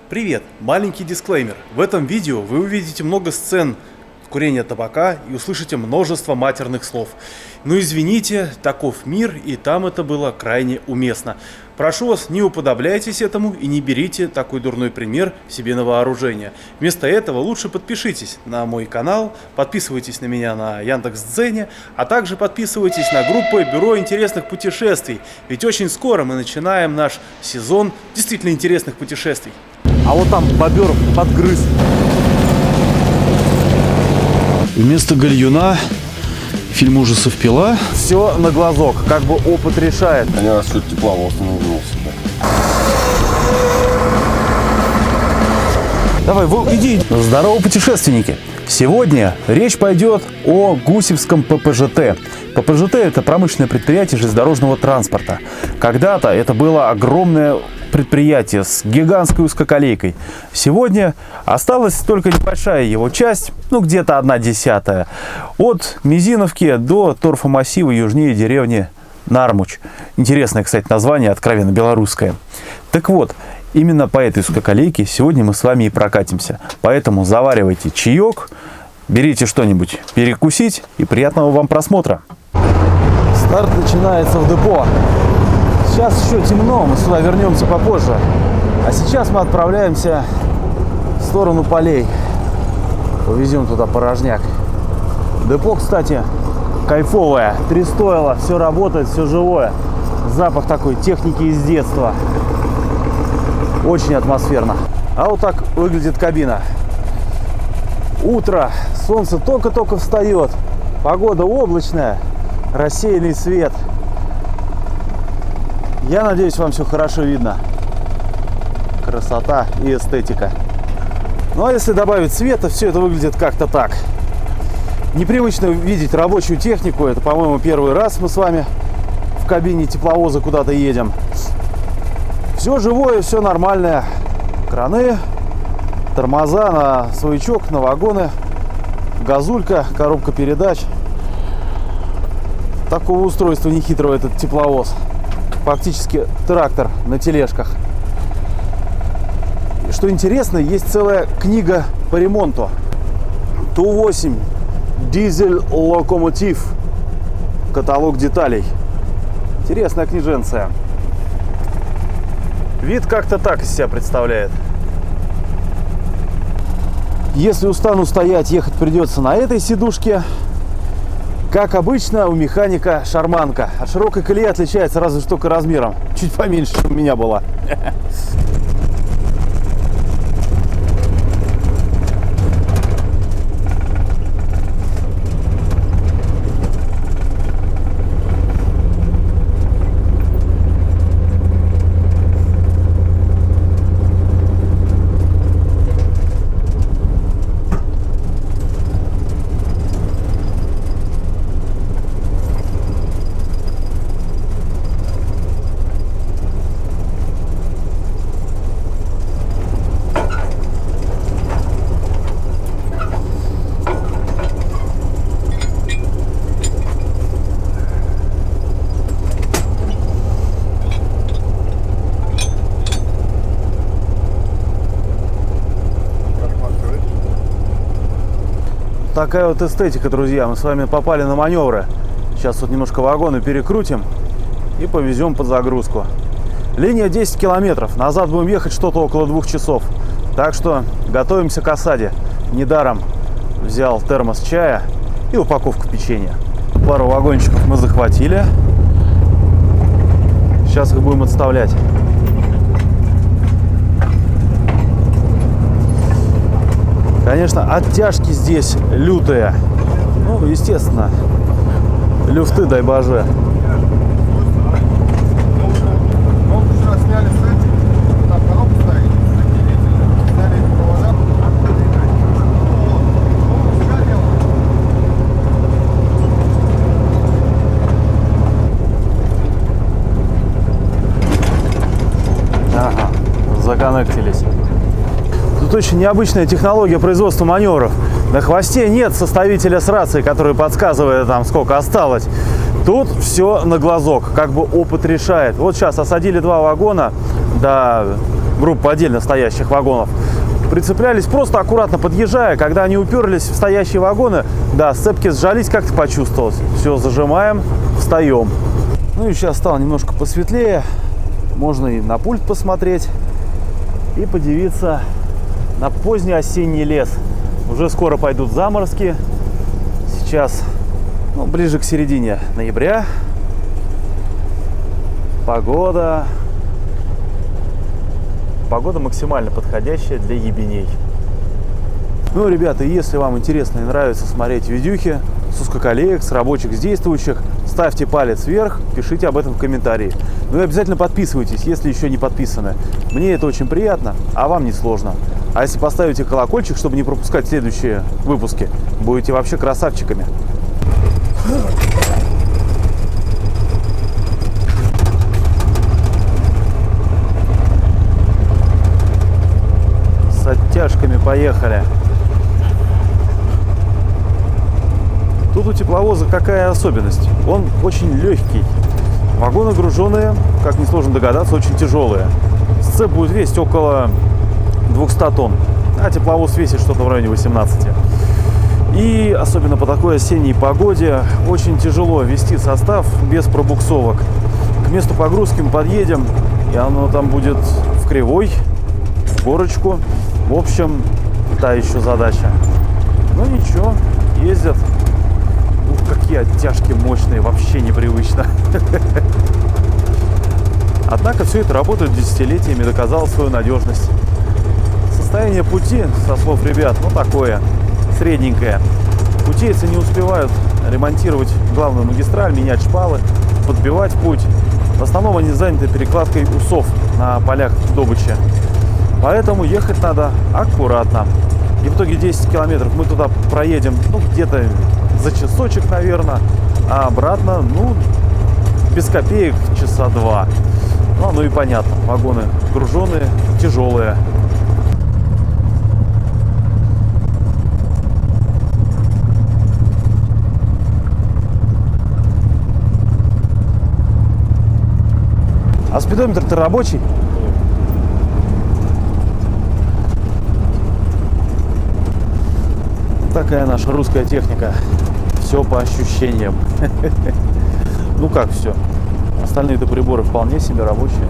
Привет! Маленький дисклеймер. В этом видео вы увидите много сцен курения табака и услышите множество матерных слов. Но извините, таков мир, и там это было крайне уместно. Прошу вас, не уподобляйтесь этому и не берите такой дурной пример себе на вооружение. Вместо этого лучше подпишитесь на мой канал, подписывайтесь на меня на Яндекс.Дзене, а также подписывайтесь на группу Бюро интересных путешествий. Ведь очень скоро мы начинаем наш сезон действительно интересных путешествий. А вот там бобер подгрыз. Вместо гальюна фильм ужасов «Пила». Все на глазок, как бы опыт решает. Они раз чуть тепловоз становился. Давай, иди. Здорово, путешественники! Сегодня речь пойдет о Гусевском ППЖТ. ППЖТ – это промышленное предприятие железнодорожного транспорта. Когда-то это было огромное предприятие с гигантской узкоколейкой. Сегодня осталась только небольшая его часть, где-то 1/10, от Мизиновки до торфомассива южнее деревни Нармуч. Интересное, кстати, название, откровенно белорусское. Так вот, именно по этой узкоколейке сегодня мы с вами и прокатимся. Поэтому заваривайте чаек, берите что-нибудь перекусить и приятного вам просмотра. Старт начинается в депо. Сейчас еще темно, мы сюда вернемся попозже. А сейчас мы отправляемся в сторону полей. Повезем туда порожняк. Депо, кстати, кайфовое. 3 стойла, все работает, все живое. Запах такой техники из детства. Очень атмосферно. А вот так выглядит кабина. Утро, солнце только-только встает. Погода облачная, рассеянный свет. Я надеюсь, вам все хорошо видно. Красота и эстетика. Ну а если добавить света, все это выглядит как-то так. Непривычно видеть рабочую технику. Это, по-моему, первый раз мы с вами в кабине тепловоза куда-то едем. Все живое, все нормальное. Краны, тормоза на своячок, на вагоны, газулька, коробка передач. Такого устройства нехитрого этот тепловоз. Фактически трактор на тележках. Что интересно, есть целая книга по ремонту. Ту-8 дизель локомотив. Каталог деталей. Интересная книженция. Вид как-то так из себя представляет. Если устану стоять, ехать придется на этой сидушке. Как обычно, у механика шарманка. От широкой колеи отличается разве что только размером. Чуть поменьше, чем у меня была. Такая вот эстетика, друзья. Мы с вами попали на маневры. Сейчас вот немножко вагоны перекрутим и повезем под загрузку. Линия 10 километров. Назад будем ехать что-то около 2 часов. Так что готовимся к осаде. Недаром взял термос чая и упаковку печенья. Пару вагончиков мы захватили. Сейчас их будем отставлять. Конечно, оттяжки здесь лютые. Ну, естественно, люфты, дай боже. Ага, законнектились. Тут очень необычная технология производства маневров. На хвосте нет составителя с рацией, который подсказывает, там, сколько осталось. Тут все на глазок, как бы опыт решает. Вот сейчас осадили 2 вагона до группа отдельно стоящих вагонов, прицеплялись просто аккуратно подъезжая. Когда они уперлись в стоящие вагоны, да, сцепки сжались, как-то почувствовалось. Все, зажимаем, встаем. Ну и сейчас стало немножко посветлее. Можно и на пульт посмотреть и подивиться на поздний осенний лес. Уже скоро пойдут заморозки. Сейчас, ближе к середине ноября. Погода максимально подходящая для ебеней. Ну, ребята, если вам интересно и нравится смотреть видюхи с узкоколеек, с рабочих, с действующих, ставьте палец вверх, пишите об этом в комментарии. Ну и обязательно подписывайтесь, если еще не подписаны. Мне это очень приятно, а вам не сложно. А если поставите колокольчик, чтобы не пропускать следующие выпуски, будете вообще красавчиками. С оттяжками поехали. Тут у тепловоза какая особенность? Он очень легкий. Вагоны груженные, как несложно догадаться, очень тяжелые. Сцеп будет весить около 200 тонн, а тепловоз весит что-то в районе 18. И особенно по такой осенней погоде очень тяжело вести состав без пробуксовок. К месту погрузки мы подъедем, и оно там будет в кривой, в горочку. В общем, та еще задача. Но ничего, ездят. Ух, какие оттяжки мощные, вообще непривычно. Однако все это работает десятилетиями, доказало свою надежность. Состояние пути, со слов ребят, такое, средненькое. Путейцы не успевают ремонтировать главную магистраль, менять шпалы, подбивать путь. В основном они заняты перекладкой усов на полях добычи. Поэтому ехать надо аккуратно. И в итоге 10 километров мы туда проедем, где-то за часочек, наверное, а обратно, без копеек часа 2. Ну и понятно, вагоны груженные, тяжелые. А спидометр-то рабочий? Такая наша русская техника. Все по ощущениям. Ну как все? Остальные-то приборы вполне себе рабочие.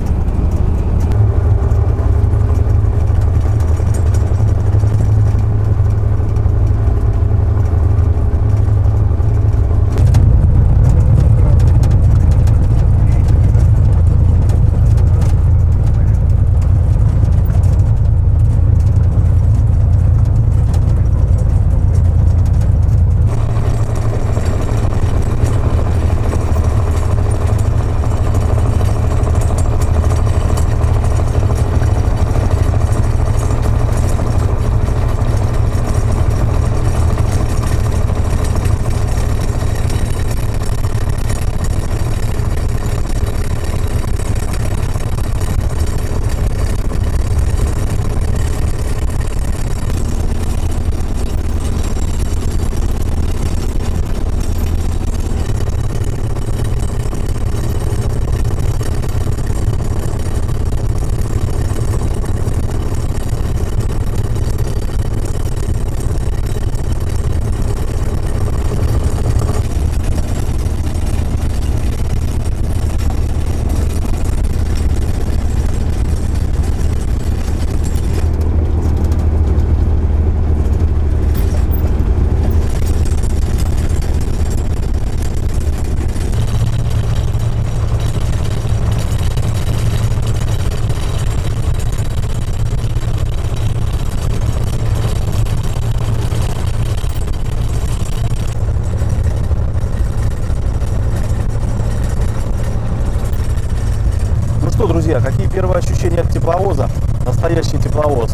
Друзья, какие первые ощущения от тепловоза? Настоящий тепловоз.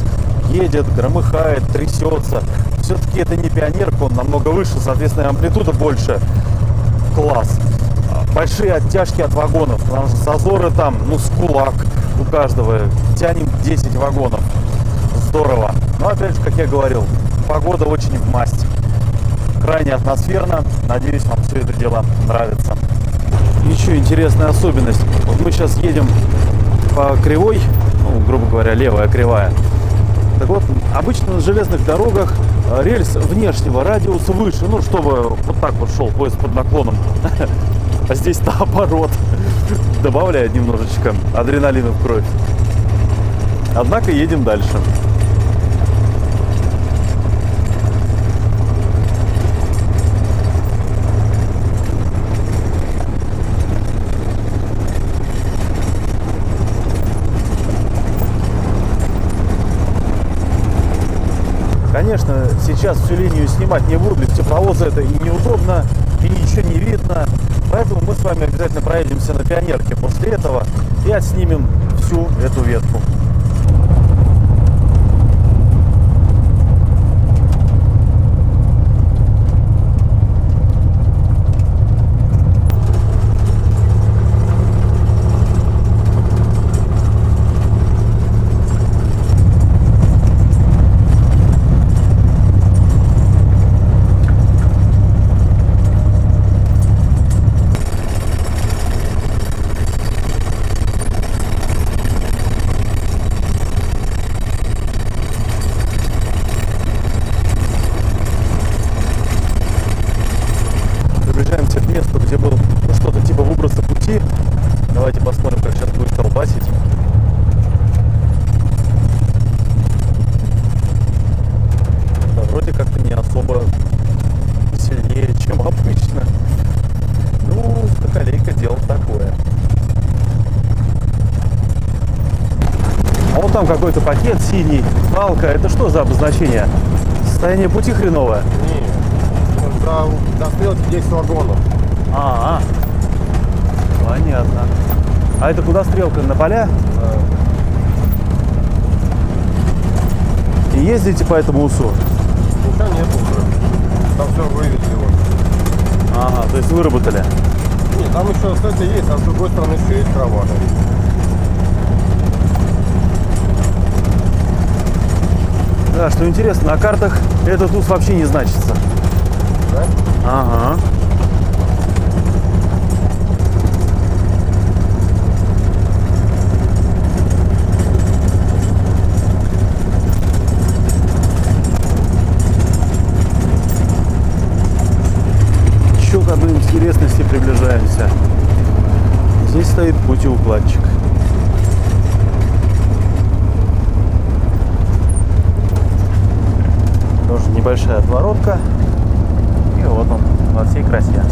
Едет, громыхает, трясется. Все-таки это не пионерка, он намного выше, соответственно, амплитуда больше. Класс. Большие оттяжки от вагонов, потому что зазоры там, с кулак у каждого. Тянем 10 вагонов. Здорово. Но опять же, как я говорил, погода очень в масть. Крайне атмосферно. Надеюсь, вам все это дело нравится. Еще интересная особенность. Вот мы сейчас едем по кривой, ну, грубо говоря, левая кривая. Так вот, обычно на железных дорогах рельс внешнего радиуса выше, ну, чтобы вот так вот шел поезд под наклоном. А здесь наоборот. Добавляет немножечко адреналина в кровь. Однако едем дальше. Конечно, сейчас всю линию снимать не буду, из тепловоза это и неудобно, и ничего не видно. Поэтому мы с вами обязательно проедемся на Пионерке после этого и отснимем всю эту ветку. Приближаемся к месту, где был ну, что-то типа выброса пути. Давайте посмотрим, как сейчас будет колбасить. Да, вроде как-то не особо сильнее, чем обычно. Ну, колейка дело такое. А вот там какой-то пакет синий, палка. Это что за обозначение? Состояние пути хреновое? До стрелки 10 вагонов. Понятно. А это куда стрелка? На поля? И ездите по этому УСУ? Ничего нет уже. Там все вывезли его. Ага, то есть выработали. Нет, там еще, кстати, есть, а с другой стороны еще есть трава. Да, что интересно, на картах этот УС вообще не значится. Да? Ага. Еще к одной интересности приближаемся. Здесь стоит путеукладчик. Тоже небольшая отворотка. И вот он во всей красе.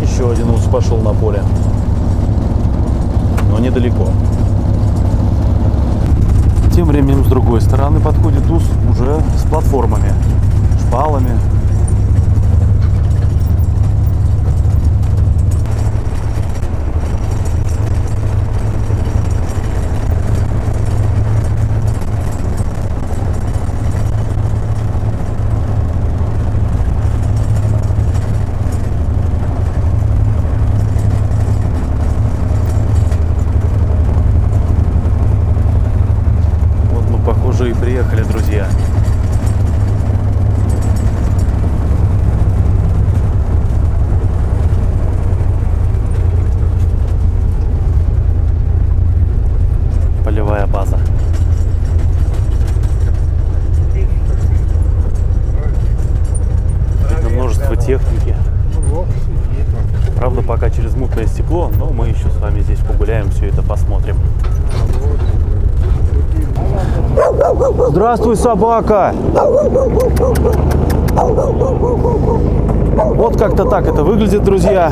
Еще один УС пошел на поле. Но недалеко. Тем временем с другой стороны подходит УС уже с платформами, шпалами. Уже и приехали, друзья. Полевая база. Видно множество техники. Правда, пока через мутное стекло, но мы еще с вами здесь погуляем, все это посмотрим. Здравствуй, собака! Вот как-то так это выглядит, друзья.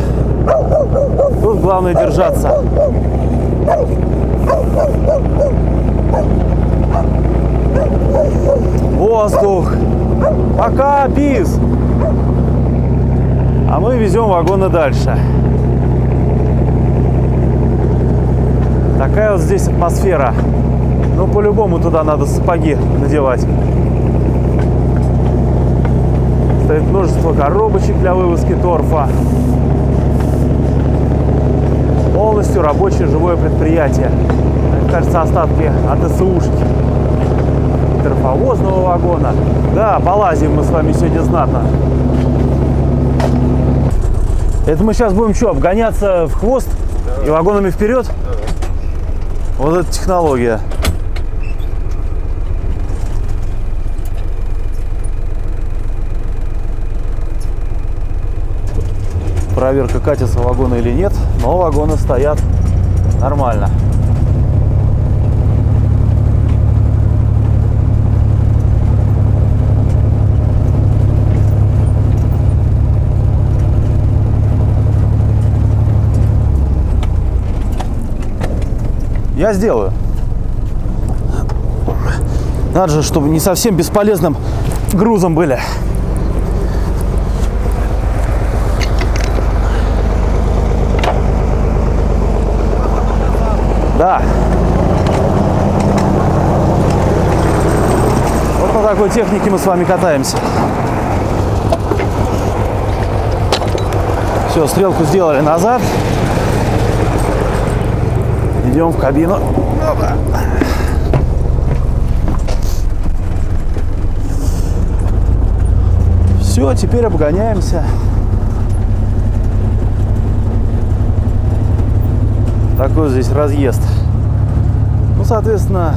Тут главное держаться. Воздух! Пока, пис! А мы везем вагоны дальше. Такая вот здесь атмосфера. Ну, по-любому туда надо сапоги надевать. Стоит множество коробочек для вывозки торфа. Полный полностью рабочее живое предприятие. Это, кажется, остатки от СУшки. Торфовозного вагона. Да, полазим мы с вами сегодня знатно. Это мы сейчас будем что, обгоняться в хвост и вагонами вперед? Вот это технология. Проверка, катятся вагоны или нет, но вагоны стоят нормально. Я сделаю. Надо же, чтобы не совсем бесполезным грузом были. Да. Вот на такой технике мы с вами катаемся. Все, стрелку сделали назад. Идем в кабину. Все, теперь обгоняемся. Такой здесь разъезд. Ну, соответственно,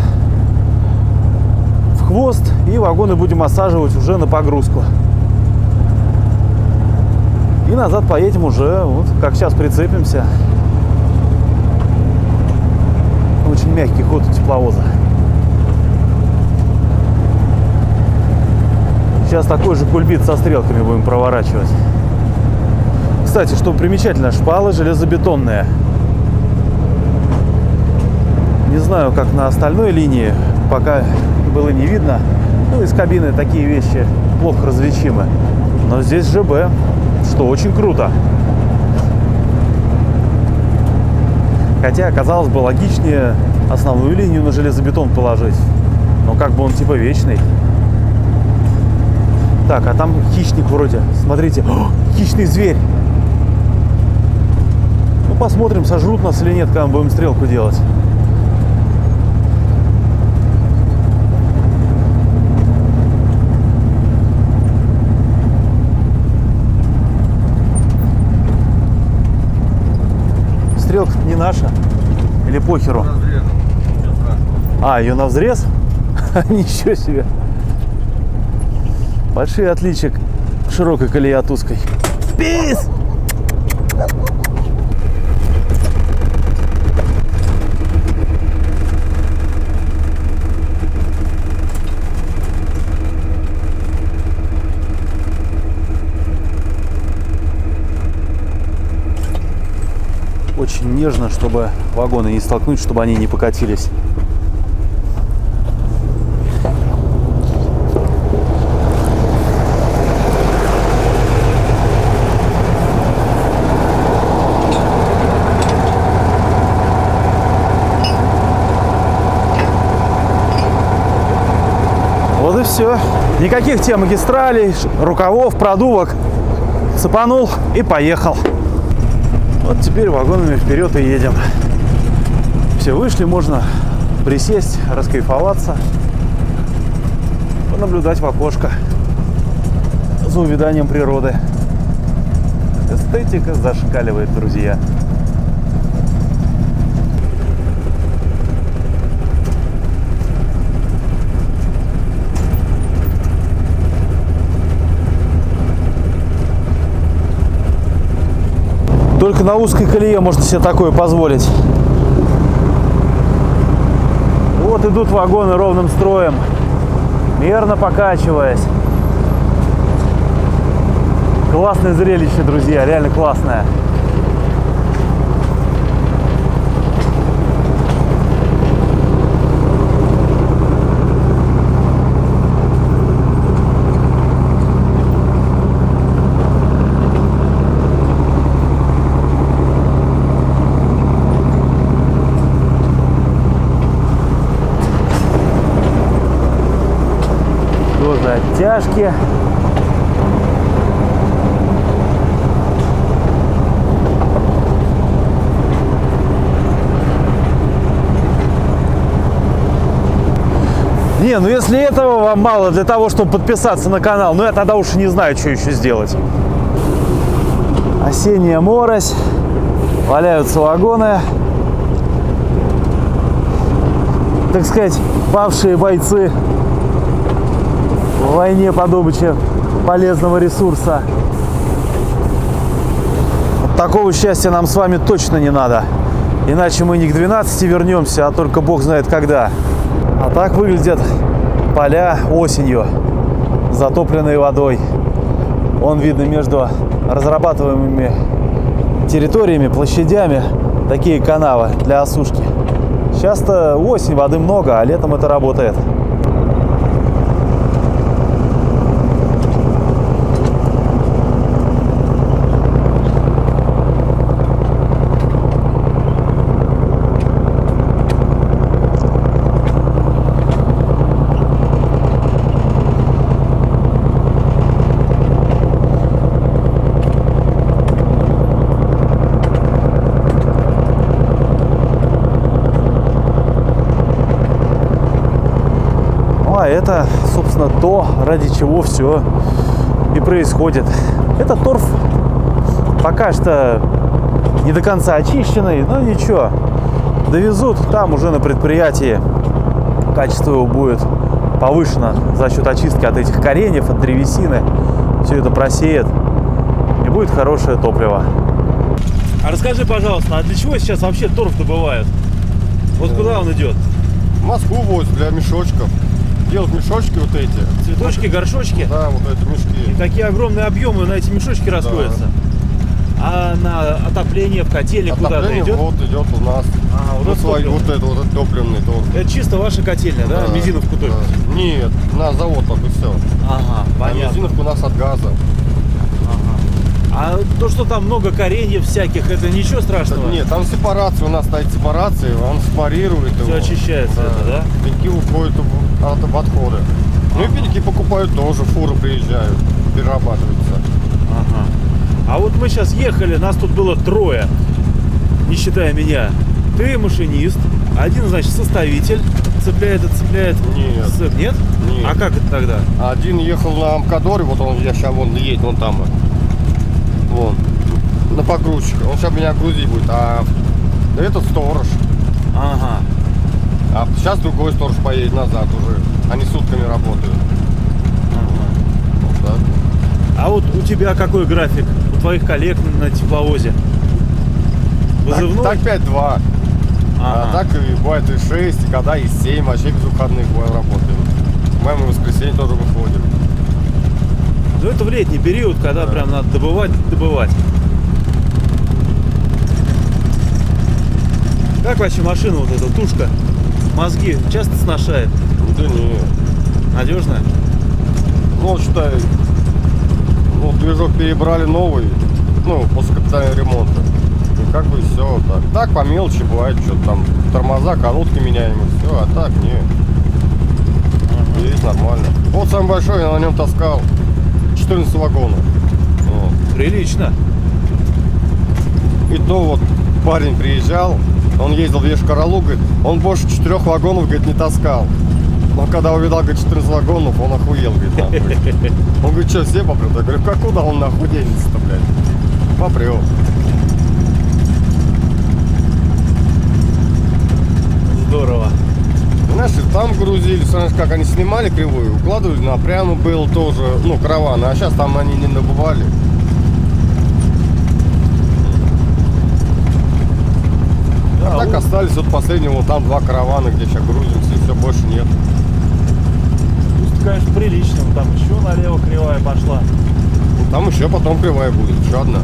в хвост, и вагоны будем осаживать уже на погрузку. И назад поедем уже, вот как сейчас прицепимся. Очень мягкий ход у тепловоза. Сейчас такой же кульбит со стрелками будем проворачивать. Кстати, что примечательно, шпалы железобетонные. Не знаю, как на остальной линии, пока было не видно. Ну, из кабины такие вещи плохо различимы. Но здесь ЖБ, что очень круто. Хотя, казалось бы, логичнее основную линию на железобетон положить. Но как бы он типа вечный. Так, а там хищник вроде. Смотрите, о, хищный зверь. Ну, посмотрим, сожрут нас или нет, когда мы будем стрелку делать. Стрелка не наша? Или похеру? А, ее на взрез? Ничего себе. Большие отличия широкой колеи от узкой. Пис! Очень нежно, чтобы вагоны не столкнуть, чтобы они не покатились. Вот и все. Никаких тем магистралей, рукавов, продувок. Цепанул и поехал. Вот теперь вагонами вперед и едем. Все, вышли, можно присесть, раскайфоваться, понаблюдать в окошко за увяданием природы. Эстетика зашкаливает, друзья. Только на узкой колее можно себе такое позволить. Вот идут вагоны ровным строем, мерно покачиваясь. Классное зрелище, друзья, реально классное. Оттяжки. Не, ну если этого вам мало для того, чтобы подписаться на канал, ну я тогда уж не знаю, что еще сделать. Осенняя морось, валяются вагоны. Так сказать, павшие бойцы в войне по добыче полезного ресурса. Вот такого счастья нам с вами точно не надо. Иначе мы не к 12 вернемся, а только бог знает когда. А так выглядят поля осенью, затопленные водой. Вон видно между разрабатываемыми территориями, площадями такие канавы для осушки. Сейчас-то осень, воды много, а летом это работает. А это, собственно, то, ради чего все и происходит. Это торф пока что не до конца очищенный, но ничего. Довезут, там уже на предприятии качество его будет повышено за счет очистки от этих кореньев, от древесины. Все это просеет и будет хорошее топливо. А расскажи, пожалуйста, а для чего сейчас вообще торф добывают? Вот куда он идет? В Москву возят для мешочков. Делают мешочки вот эти. Цветочки, горшочки? Да, вот эти мешки. И такие огромные объемы на эти мешочки расходятся. А на отопление в котельне куда-то идет? Вот идет у нас. Вот вот это топливный торф. Это чисто ваша котельня, да? Мизиновку только? Да. Нет, на завод только все. Ага, понятно. А Мизиновка у нас от газа. А то, что там много кореньев всяких, это ничего страшного? Нет, там сепарация, у нас стоит сепарация, он сепарирует его. Все очищается, да? Пеньки уходят от отхода. Ну и пеньки покупают тоже, фуры приезжают, перерабатываются. Ага. А вот мы сейчас ехали, нас тут было трое, не считая меня. Ты машинист, один, значит, составитель, цепляет. Нет. Нет? Нет. А как это тогда? Один ехал на Амкадоре, вот он, я сейчас вон едет, вон там. Вон, на погрузчик. Он сейчас меня грузить будет, а этот сторож. Ага. А сейчас другой сторож поедет назад уже. Они сутками работают. Ага. Вот так. А вот у тебя какой график? У твоих коллег на тепловозе? Вызывной? Так 5-2. Ага. А так и бывает и 6, и когда и 7, вообще без выходных бывает работаем. Мы в воскресенье тоже выходим. Ну это в летний период, когда прям надо добывать. Как вообще машина вот эта, тушка? Мозги часто сношает? Да нет. Надежная? Ну, считай, движок перебрали новый, после капитального ремонта. И как бы все так. Так по мелочи бывает, что-то там тормоза, колодки меняем и все, а так нет. Есть нормально. Вот самый большой, я на нем таскал 14 вагонов. Вот. Прилично. И то вот парень приезжал, он ездил в Ешкаралу, говорит, он больше 4 вагонов, говорит, не таскал. Но когда увидал, говорит, 14 вагонов, он охуел, говорит, нахуй. Он говорит, что, все попрет? Я говорю, как куда он нахуй денется-то, блядь? Попрет. Здорово. Знаешь, там грузили, знаешь, как они снимали кривую, укладывали на прямо был тоже, караваны, а сейчас там они не набывали. Да, так остались вот последнего, там 2 каравана, где сейчас грузимся, и все, больше нет. Пусть, конечно, прилично. Там еще налево кривая пошла. Там еще потом кривая будет, еще одна.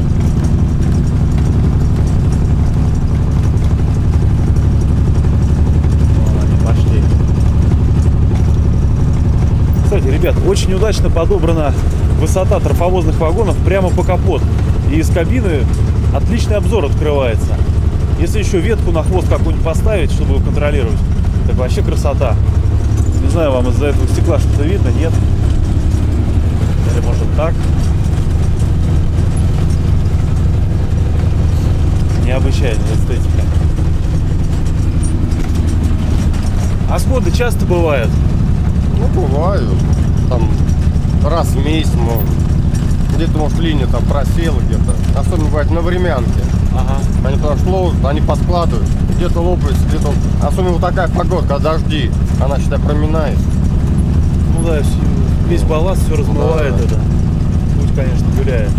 Пошли. Кстати, ребят, очень удачно подобрана высота торфовозных вагонов прямо по капот. И из кабины отличный обзор открывается. Если еще ветку на хвост какую-нибудь поставить, чтобы его контролировать, так вообще красота. Не знаю, вам из-за этого стекла что-то видно, нет? Или может так? Необычайная эстетика. А сходы часто бывают? Ну, бывают. Там раз в месяц, может. Где-то, может, линия там просела где-то. Особенно бывает на времянке. Ага. Они туда шло, они подкладывают. Где-то лопается, где-то... Особенно вот такая погода, когда дожди. Она, считай, проминает. Ну да, весь балласт все размывает Да. это. Путь, конечно, гуляет.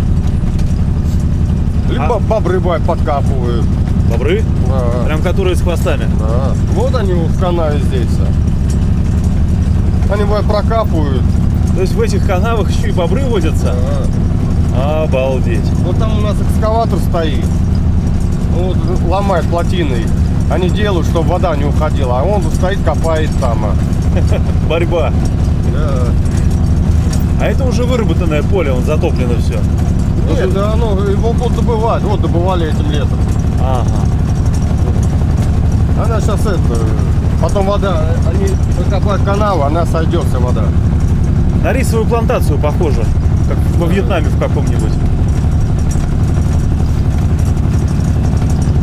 Либо бобры бывает подкапывают. Бобры? Да. Прям которые с хвостами. Да. Вот они вот в канаве здесь. Они бывает прокапывают. То есть в этих канавах еще и бобры водятся? Да. Обалдеть. Вот там у нас экскаватор стоит. Вот ломает плотиной. Они делают, чтобы вода не уходила. А он стоит, копает там. Борьба. Да. А это уже выработанное поле, он затоплено все. Нет, да, ну, его будут добывать. Вот добывали этим летом. Ага. Она сейчас это... Потом вода, они копают канаву, она сойдет, вся вода. На рисовую плантацию похоже, как во Вьетнаме в каком-нибудь.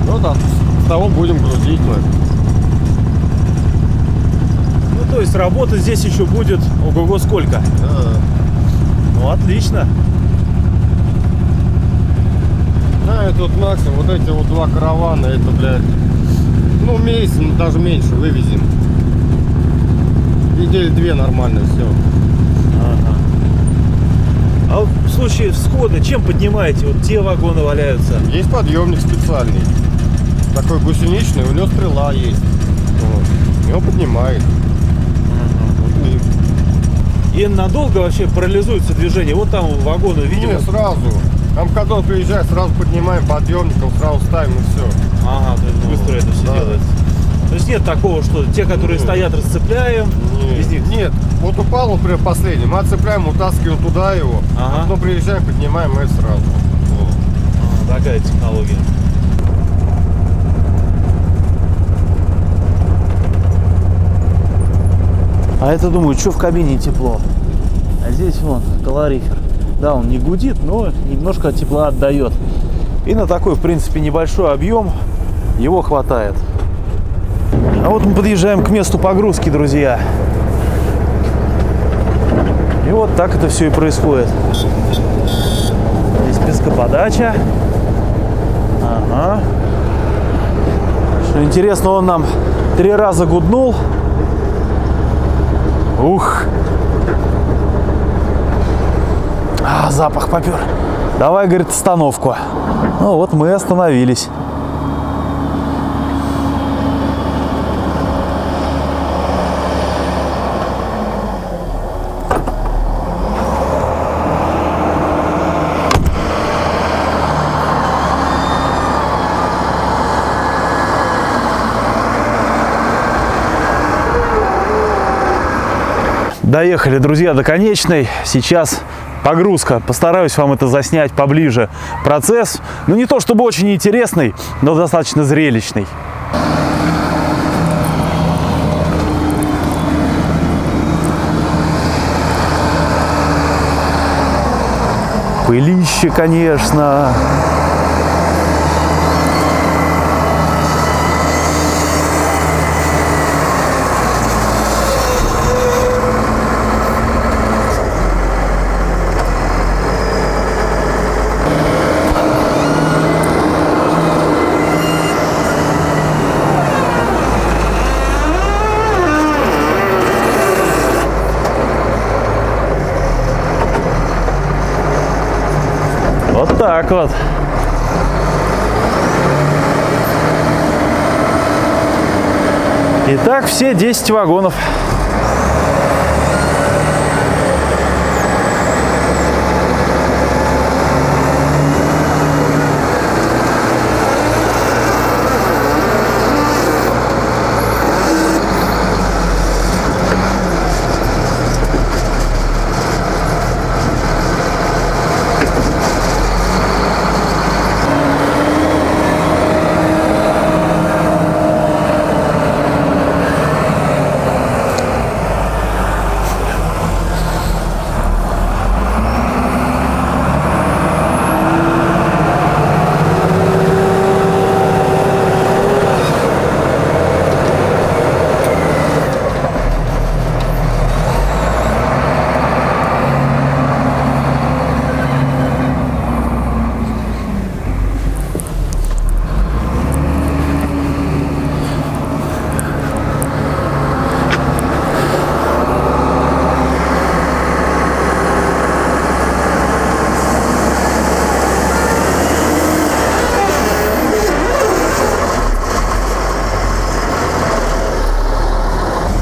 Ну да, с того будем грузить мы. Ну, то есть работы здесь еще будет ого-го сколько. Да. Ну, отлично. Да, это вот максимум, вот эти вот два каравана, это, блядь, ну, месяц, даже меньше вывезем. Недели две нормально, все. Ага. А вот в случае всхода чем поднимаете? Вот те вагоны валяются. Есть подъемник специальный, такой гусеничный, у него стрела есть. Вот. Его поднимает. Вот и- И надолго вообще парализуется движение. Вот там вагоны, видимо. Не, сразу. Там, когда он приезжает, сразу поднимаем подъемником, сразу ставим и все. Ага, то есть быстро это все Да. делается. То есть нет такого, что те, которые Нет. стоят, расцепляем. Из них. Нет, вот упал, например, последний, мы отцепляем, утаскиваем туда его, Ага. а потом приезжаем, поднимаем и сразу. Вот. Такая технология. А это, думаю, что в кабине тепло. А здесь вон калорифер. Да, он не гудит, но немножко тепла отдает. И на такой, в принципе, небольшой объем его хватает. А вот мы подъезжаем к месту погрузки, друзья. И вот так это все и происходит. Здесь пескоподача. Ага. Что интересно, он нам 3 раза гуднул. Ух. Запах попер. Давай, говорит, остановку. Ну вот мы и остановились. Доехали, друзья, до конечной. Сейчас погрузка. Постараюсь вам это заснять поближе. Процесс, ну не то чтобы очень интересный, но достаточно зрелищный. Пылище, конечно. Вот так вот. Итак, все 10 вагонов.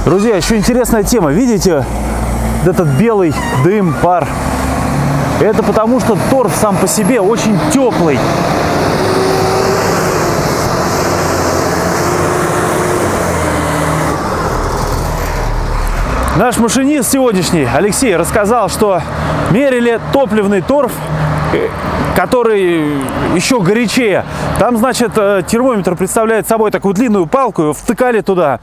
Друзья, еще интересная тема. Видите, вот этот белый дым, пар. Это потому, что торф сам по себе очень теплый. Наш машинист сегодняшний, Алексей, рассказал, что мерили топливный торф, который еще горячее. Там, значит, термометр представляет собой такую длинную палку, его втыкали туда.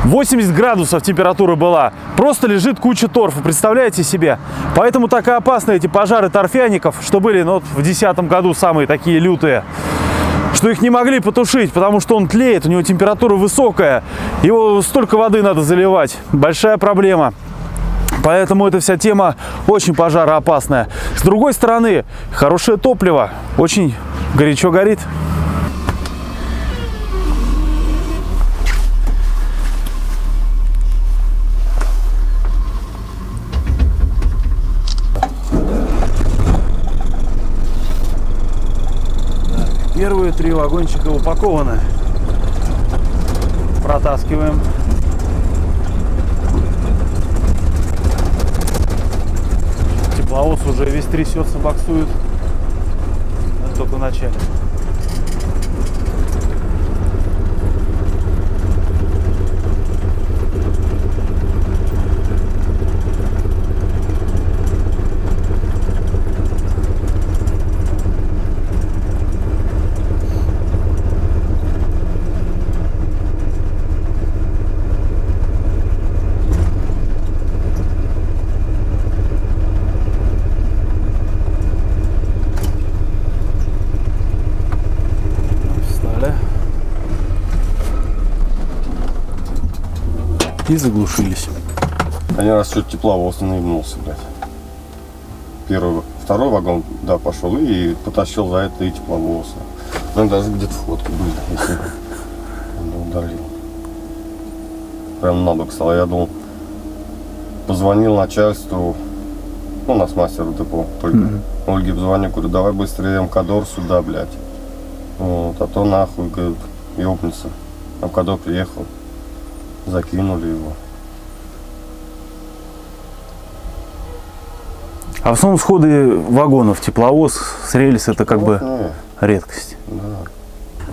80 градусов температура была. Просто лежит куча торфа, представляете себе? Поэтому так и опасны эти пожары торфяников, что были вот в 2010 году самые такие лютые. Что их не могли потушить, потому что он тлеет, у него температура высокая, его столько воды надо заливать. Большая проблема. Поэтому эта вся тема очень пожароопасная. С другой стороны, хорошее топливо, очень горячо горит. Первые 3 вагончика упакованы. Протаскиваем. Тепловоз уже весь трясется, боксует. Это только в начале. И заглушились. Один раз чуть тепловоз наебнулся, блядь. Второй вагон, да, пошел и потащил за это и тепловоз. Ну, даже где-то фотки были, если он удалил. Прям на бок стало. Я думал, позвонил начальству, ну, нас мастеру депо, Ольге позвонил, говорю, давай быстрее МКДОР сюда, блядь. Вот, а то нахуй, говорит, ёбнется. МКДОР приехал. Закинули его. А в основном сходы вагонов тепловоз с рельс это как бы редкость. Да.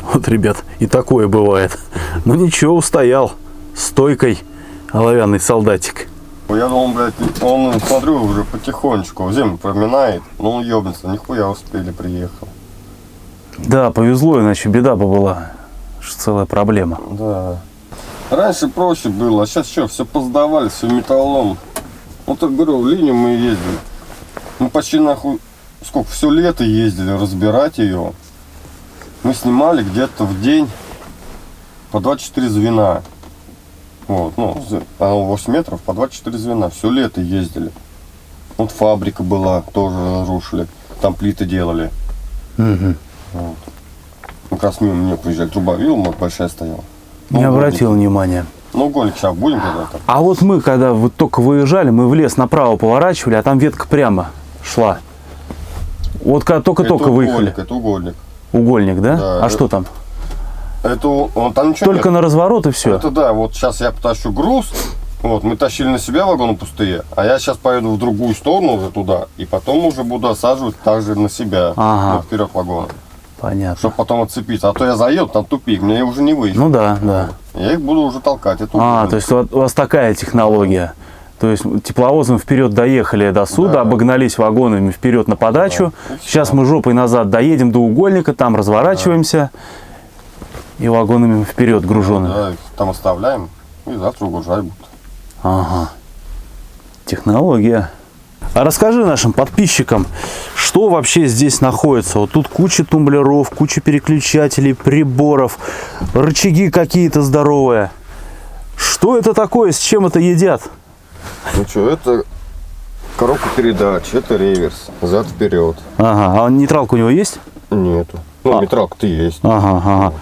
Вот, ребят, и такое бывает. Но ничего, устоял стойкой оловянный солдатик. Я думал, блядь, он, смотрю, уже потихонечку землю проминает, но он ёбнется, нихуя успели, приехал. Да, повезло, иначе беда бы была. Целая проблема. Да. Раньше проще было, а сейчас что, все поздавали, все металлом. Вот так говорю, в линию мы ездили. Мы почти нахуй, сколько, все лето ездили разбирать ее. Мы снимали где-то в день по 24 звена. Вот, ну, 8 метров по 24 звена. Все лето ездили. Вот фабрика была, тоже рушили. Там плиты делали. Вот. Как раз мимо мне приезжали, труба видел, большая стояла. Не обратил внимания. Ну, угольник сейчас будем когда-то. А вот мы, когда вот только выезжали, мы в лес направо поворачивали, а там ветка прямо шла. Вот когда только-только выехали. Это угольник. Угольник, да? Да, а это... что там? Это там ничего только нет. На разворот и все. Это да, вот сейчас я потащу груз. Вот, мы тащили на себя вагоны пустые, а я сейчас поеду в другую сторону уже туда, и потом уже буду осаживать также на себя, ага. Вперед вагона. Понятно. Чтобы потом отцепиться. А то я заеду, там тупик, мне уже не выйти. Ну да, да. Я их буду уже толкать. То есть у вас такая технология. То есть тепловозом вперед доехали до суда, да. Обогнались вагонами вперед на подачу. Да. Сейчас мы жопой назад доедем до угольника, там разворачиваемся. Да. И вагонами вперед гружеными. Да, их там оставляем и завтра угружать будут. Ага. Технология. А расскажи нашим подписчикам, что вообще здесь находится. Вот тут куча тумблеров, куча переключателей, приборов, рычаги какие-то здоровые. Что это такое, с чем это едят? Ну что, это коробка передач, это реверс, зад вперед. Ага, а нейтралка у него есть? Нету. Ну, нейтралка-то есть. Ага.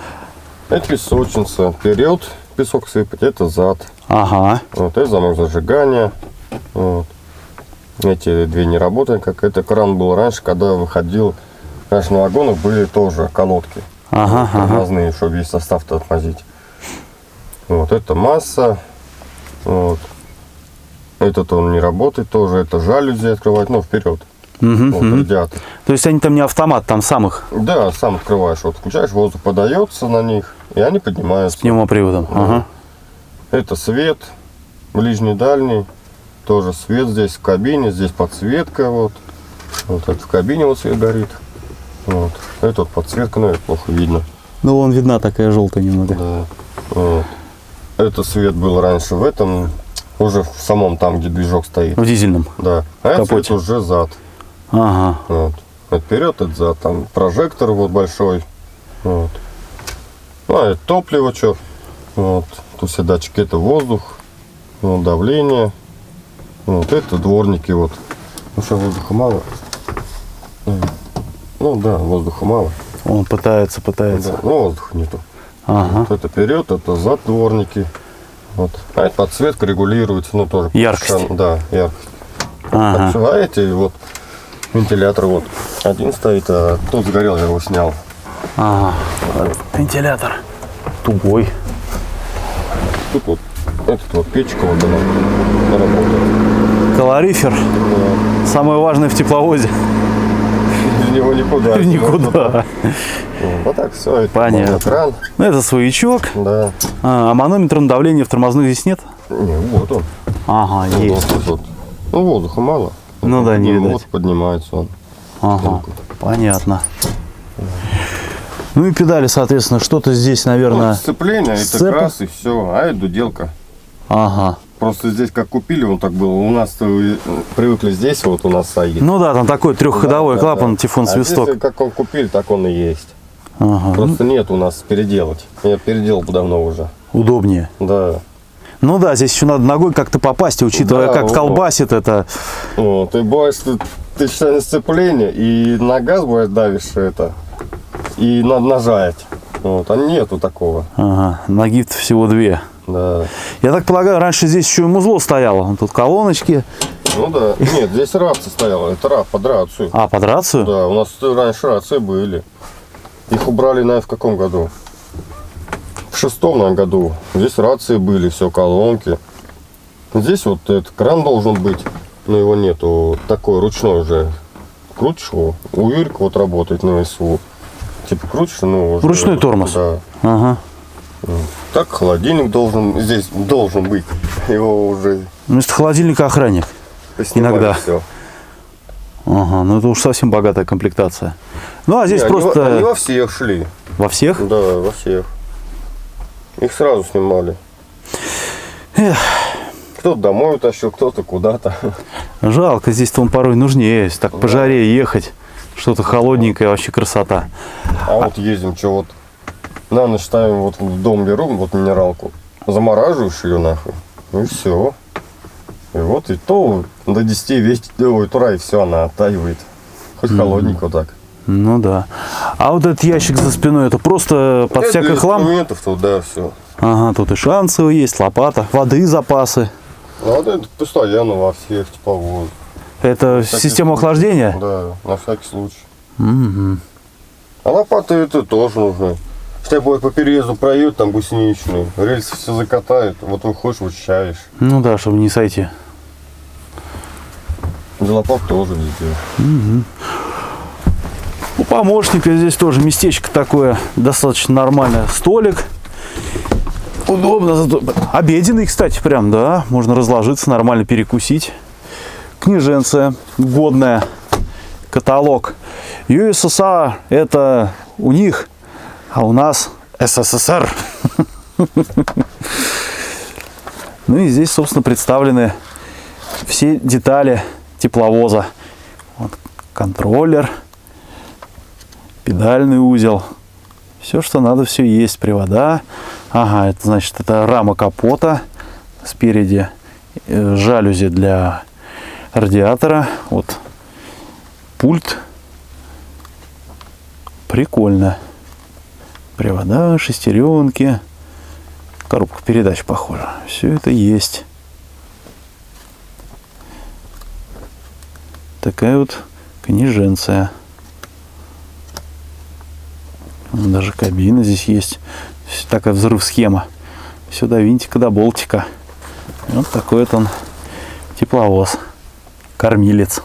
Это песочница, вперед песок сыпать, это зад. Ага. Вот это замок зажигания. Вот. Эти две не работают, как это кран был раньше, когда выходил. Раньше на вагонах были тоже колодки. Ага. Разные, чтобы весь состав-то отмазить. Вот это масса. Вот. Этот он не работает тоже, это жалюзи открывать, ну, вперед. Мгм, Вот, мгм. радиатор. То есть они там не автомат, там сам их Да, сам открываешь, вот включаешь, воздух подается на них, и они поднимаются. пневмоприводом. Ага. Это свет, ближний, дальний, тоже свет здесь в кабине, здесь подсветка, вот. Вот это в кабине вот свет горит. Вот. Это вот подсветка, но это плохо видно. Ну, вон видна такая желтая немного. Да. Вот. Это свет был раньше в этом, уже в самом там, где движок стоит. В дизельном. Да. А это Капоте. свет уже зад. Ага. Вот. Это вперед, это зад. Там прожектор вот большой. Вот. Ну, а это топливо, что. Вот. Тут все датчики, это воздух, вот, давление. Вот это дворники, вот. Ну что, воздуха мало? Ну да, воздуха мало. Он пытается. Да, но воздуха нету. Ага. Вот это вперед, это зад дворники. Вот. А это подсветка регулируется, ну тоже. Яркость. Да, яркость. Ага. А эти вот вентилятор вот один стоит, а тот сгорел, я его снял. Ага. Вентилятор. Тугой. Тут вот этот вот печка вот она работает. Калорифер. Да. Самое важное в тепловозе. Без него никуда. Никуда. Вот так все. Это Понятно. кран. Ну, это своячок. Да. А манометра на давление в тормозных здесь нет? Не, вот он. Ага, Вот есть. он тут. Ну воздуха мало. Ну да, не видать. Вот поднимается он. Ага, понятно. Ну и педали, соответственно, что-то здесь, наверное... Вот сцепление, это сцепа. крас и все. А это дуделка. Ага. Просто здесь как купили, он так было. У нас привыкли здесь, вот у нас стоит. Ну да, там такой трехходовой Да, клапан, да. тифон, А свисток. здесь, как он купили, так он и есть. Ага. Просто нет у нас переделать. Я переделал давно уже. Удобнее. Да. Ну да, здесь еще надо ногой как-то попасть, и учитывая, Да, как вот. колбасит это. Вот. И бывает, что ты считаешь сцепление, и на газ бывает давишь это, и надо нажать. Вот. А нету такого. Ага, ноги всего две. Да. Я так полагаю, раньше здесь еще и музло стояло. Тут колоночки. Ну да. Нет, здесь рация стояла. Это под рацию. А, под рацию? Да, у нас раньше рации были. Их убрали, наверное, в каком году? В 6-м, наверное, году. Здесь рации были, все, колонки. Здесь вот этот кран должен быть, но его нету. Такой ручной уже. Крутишь его. У Юрика вот работает на СУ. Типа крутишь, ну уже. Ручной тормоз? Да. Ага. Так холодильник должен, здесь должен быть. Его уже Вместо холодильника охранник. поснимали. Иногда. Все. Ага, ну это уж совсем богатая комплектация. Ну а здесь просто... Они во всех шли. Во всех? Да, во всех. Их сразу снимали. Эх. Кто-то домой утащил, кто-то куда-то. Жалко, здесь-то он порой нужнее, если так по жаре ехать. Что-то холодненькое, вообще красота. А вот ездим, что вот на ночь ставим, вот в дом беру, вот минералку, замораживаешь ее нахуй, и все. И вот и то до 10 утра, и все, она оттаивает. Хоть холодненько так. Ну да. А вот этот ящик за спиной, это просто под Это всякий хлам? инструментов тут, да, все. Ага, тут и шансовый есть, лопата, воды, запасы. Ну, вот это постоянно во всех тепловозах. Это всякий система случай. охлаждения? Да, на всякий случай. Мгм. А лопаты это тоже нужны. Если будет по переезду проедут, там гусеничный, рельсы все закатают, вот выходишь, вычищаешь. Ну да, чтобы не сойти. Для лопат тоже везде. У помощника здесь тоже местечко такое, достаточно нормальное. Столик. Удобно. Зато... Обеденный, кстати, прям, да. Можно разложиться, нормально перекусить. Книженция годная. Каталог. USSR это у них, а у нас СССР. Ну и здесь, собственно, представлены все детали тепловоза. Вот контроллер, педальный узел. Все, что надо, все есть. Привода. Ага, это значит, это рама капота. Спереди жалюзи для радиатора. Вот пульт. Прикольно. Привода, шестеренки. Коробка передач, похоже. Все это есть. Такая вот книженция. Даже кабина здесь есть. Такая взрыв-схема. Все до винтика, до болтика. Вот такой вот он тепловоз, кормилец.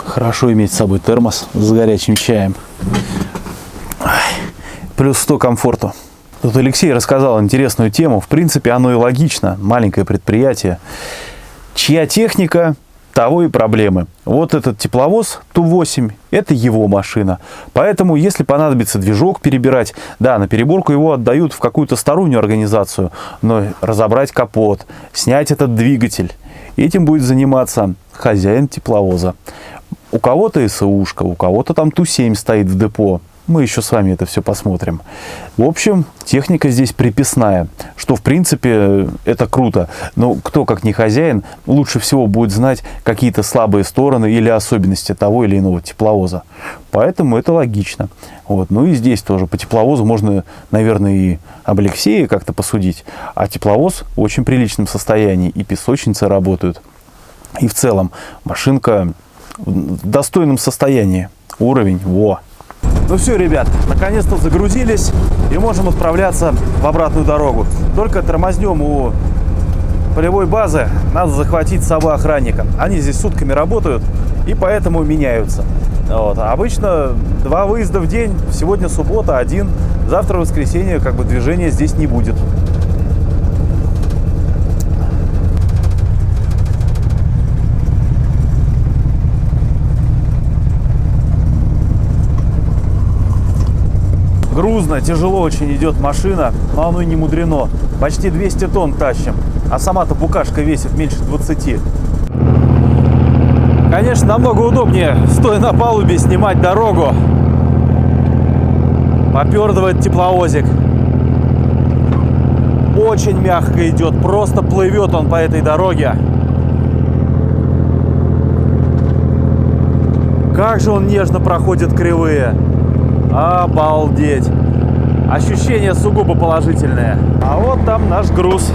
Хорошо иметь с собой термос с горячим чаем. Плюс 100 комфорту. Тут Алексей рассказал интересную тему. В принципе, оно и логично. Маленькое предприятие. Чья техника, того и проблемы. Вот этот тепловоз Ту-8, это его машина. Поэтому, если понадобится движок перебирать, да, на переборку его отдают в какую-то стороннюю организацию, но разобрать капот, снять этот двигатель, этим будет заниматься хозяин тепловоза. У кого-то СУшка, у кого-то там Ту-7 стоит в депо. Мы еще с вами это все посмотрим. В общем, техника здесь приписная, что в принципе это круто. Но кто, как не хозяин, лучше всего будет знать какие-то слабые стороны или особенности того или иного тепловоза. Поэтому это логично. Вот. Ну и здесь тоже по тепловозу можно, наверное, и об Алексее как-то посудить. А тепловоз в очень приличном состоянии, и песочницы работают. И в целом машинка в достойном состоянии. Уровень, во! Ну все, ребят, наконец-то загрузились и можем отправляться в обратную дорогу. Только тормознем у полевой базы, надо захватить с собой охранника. Они здесь сутками работают и поэтому меняются. Вот. Обычно 2 выезда в день, сегодня суббота, 1, завтра воскресенье, как бы движения здесь не будет. Грузно, тяжело очень идет машина, но оно и не мудрено. Почти 200 тонн тащим, а сама-то букашка весит меньше 20. Конечно, намного удобнее, стоя на палубе, снимать дорогу. Попердывает тепловозик. Очень мягко идет, просто плывет он по этой дороге. Как же он нежно проходит кривые. Обалдеть! Ощущения сугубо положительные. А вот там наш груз.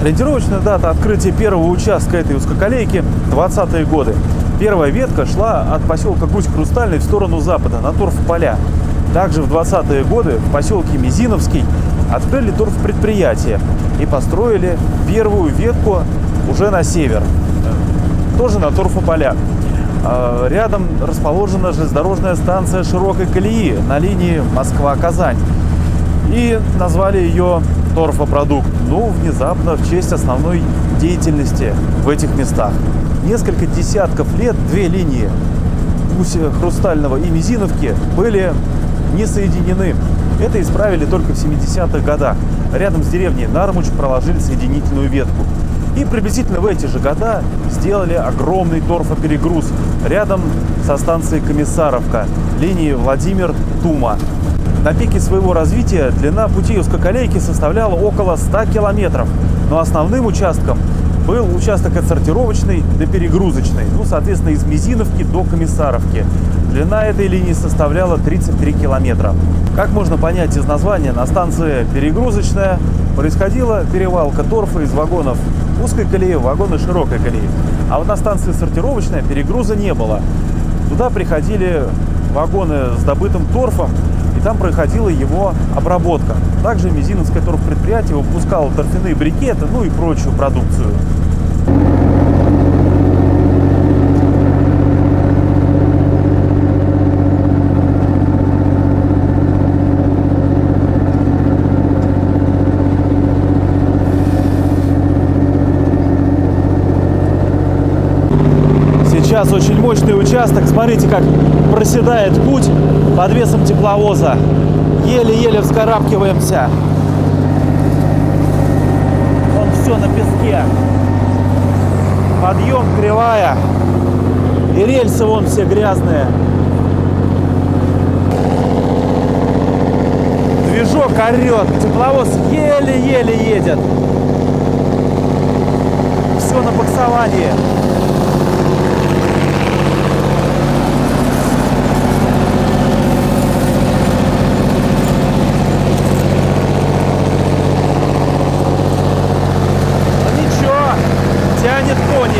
Ориентировочная дата открытия первого участка этой узкоколейки – 20-е годы. Первая ветка шла от поселка Гусь-Хрустальный в сторону запада, на торфполя. Также в 20-е годы в поселке Мизиновский открыли торфпредприятие и построили первую ветку уже на север, тоже на торфополя. Рядом расположена железнодорожная станция широкой колеи на линии Москва-Казань. И назвали ее торфопродукт, ну, внезапно в честь основной деятельности в этих местах. Несколько десятков лет 2 линии Гуся Хрустального и Мизиновки были не соединены. Это исправили только в 70-х годах. Рядом с деревней Нармуч проложили соединительную ветку. И приблизительно в эти же года сделали огромный торфоперегруз рядом со станцией Комиссаровка, линии Владимир-Тума. На пике своего развития длина путей узкоколейки составляла около 100 километров, но основным участком был участок отсортировочный до перегрузочный, ну, соответственно, из Мизиновки до Комиссаровки. Длина этой линии составляла 33 километра. Как можно понять из названия, на станции перегрузочная происходила перевалка торфа из вагонов узкой колеи в вагоны широкой колеи. А вот на станции сортировочная перегруза не было. Туда приходили вагоны с добытым торфом, и там происходила его обработка. Также Мизиновское торфпредприятие выпускало торфяные брикеты, ну и прочую продукцию. Сейчас очень мощный участок. Смотрите, как проседает путь под весом тепловоза. Еле-еле вскарабкиваемся. Вон все на песке. Подъем кривая. И рельсы вон все грязные. Движок орет. Тепловоз еле-еле едет. Все на буксовании. едет пони.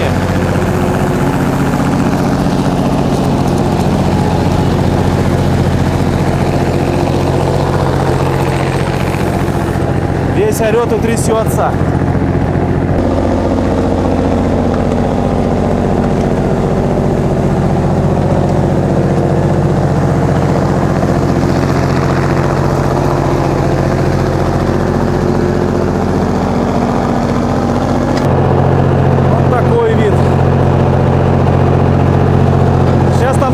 Весь орет и трясется.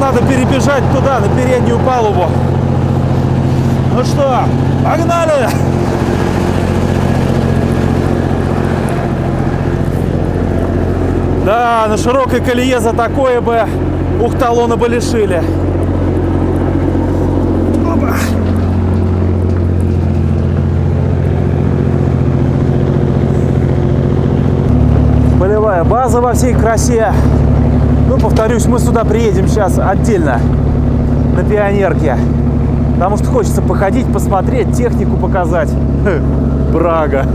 Надо перебежать туда, на переднюю палубу. Ну что, погнали! Да, на широкой колее за такое бы ухталона бы лишили. Опа. Полевая база во всей красе. Ну, повторюсь, мы сюда приедем сейчас отдельно, на Пионерке. Потому что хочется походить, посмотреть, технику показать. Брага.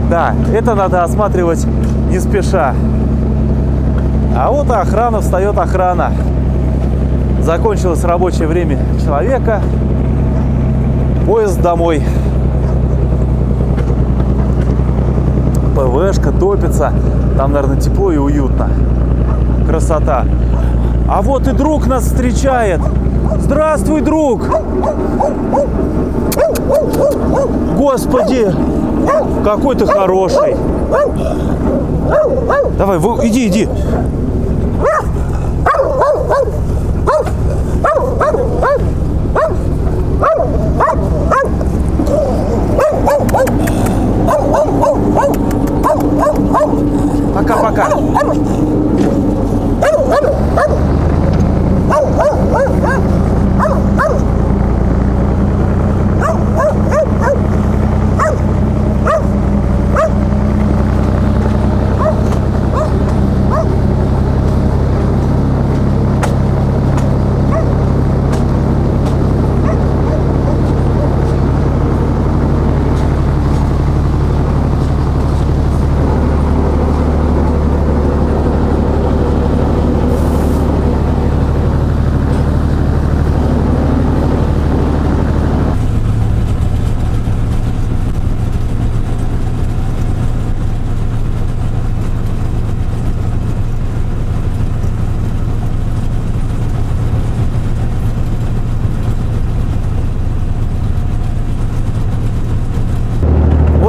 Да, это надо осматривать не спеша. А вот охрана, встает охрана. Закончилось рабочее время человека. Поезд домой. ПВшка топится. Там, наверное, тепло и уютно. Красота. А вот и друг нас встречает. Здравствуй, друг! Господи! Какой ты хороший! Давай, иди, иди! Пока-пока!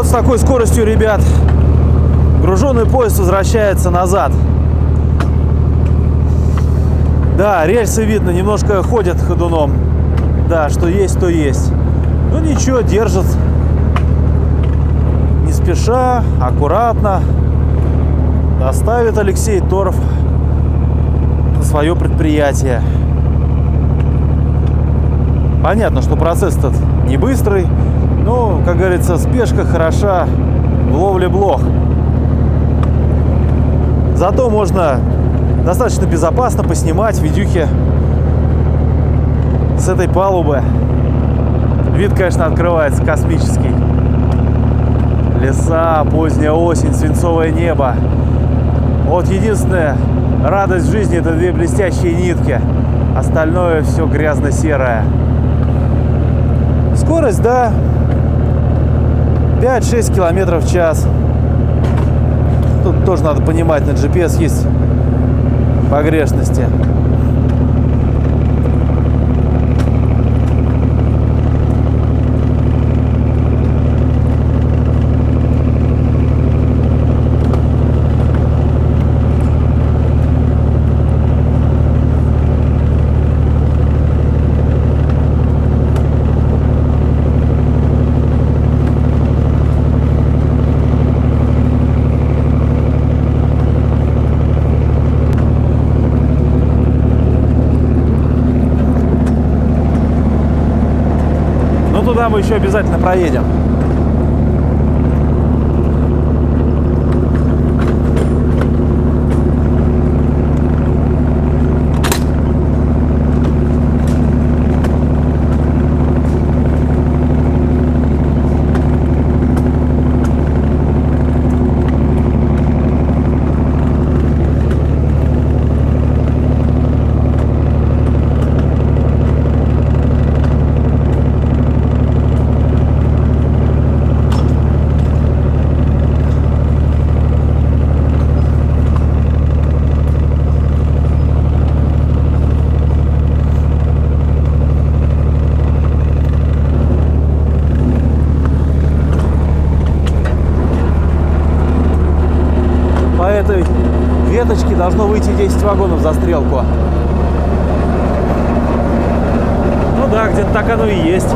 С такой скоростью, ребят, груженный поезд возвращается назад. Да, рельсы видно, немножко ходят ходуном. Да, что есть, то есть. Ну ничего, держит. Не спеша, аккуратно доставит Алексей Торов на свое предприятие. Понятно, что процесс этот не быстрый. Ну, как говорится, спешка хороша в ловле блох. Зато можно достаточно безопасно поснимать видюхи с этой палубы. Вид, конечно, открывается космический. Леса, поздняя осень, свинцовое небо. Вот единственная радость в жизни — это две блестящие нитки. Остальное все грязно-серое. Скорость, да, 5-6 километров в час. Тут тоже надо понимать, на GPS есть погрешности. Туда мы еще обязательно проедем. этой веточке должно выйти 10 вагонов за стрелку. Ну да, где-то так оно и есть.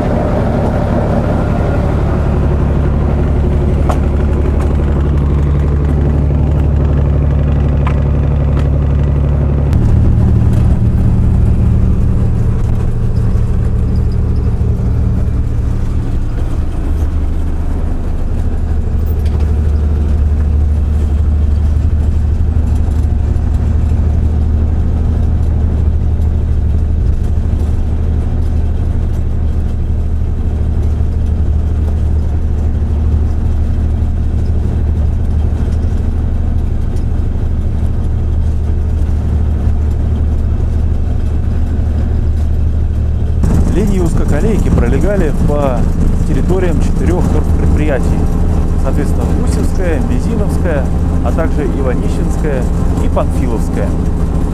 Линии узкоколейки пролегали по территориям 4 торфпредприятий. Соответственно, Гусевская, Мизиновская, а также Иванищенская и Панфиловская.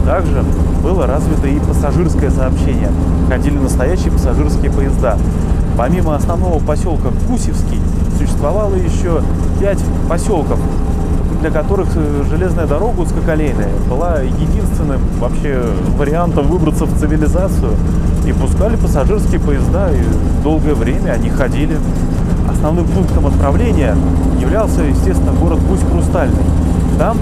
Также было развито и пассажирское сообщение. Ходили настоящие пассажирские поезда. Помимо основного поселка Гусевский, существовало еще 5 поселков, для которых железная дорога узкоколейная была единственным вообще вариантом выбраться в цивилизацию. И пускали пассажирские поезда, и долгое время они ходили. Основным пунктом отправления являлся, естественно, город Гусь-Хрустальный. Там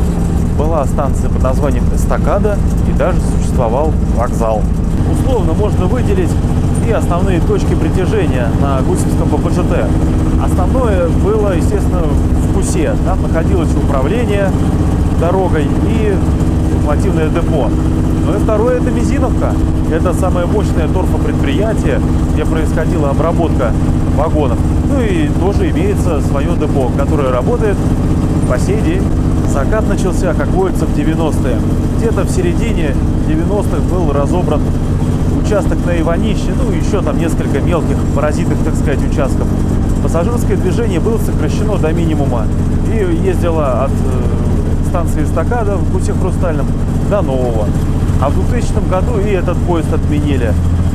была станция под названием Эстакада, и даже существовал вокзал. Условно можно выделить и основные точки притяжения на Гусевском ППЖТ. Основное было, естественно, в Гусе. Там находилось управление дорогой и локомотивное депо. Ну и второе — это Мизиновка. Это самое мощное торфопредприятие, где происходила обработка вагонов. Ну и тоже имеется свое депо, которое работает по сей день. Закат начался, как водится, в 90-е. Где-то в середине 90-х был разобран участок на Иванище, ну и еще там несколько мелких паразитных, так сказать, участков. Пассажирское движение было сокращено до минимума и ездило от станции Эстакада в Гусе-Хрустальном до Нового. А в 2000 году и этот поезд отменили.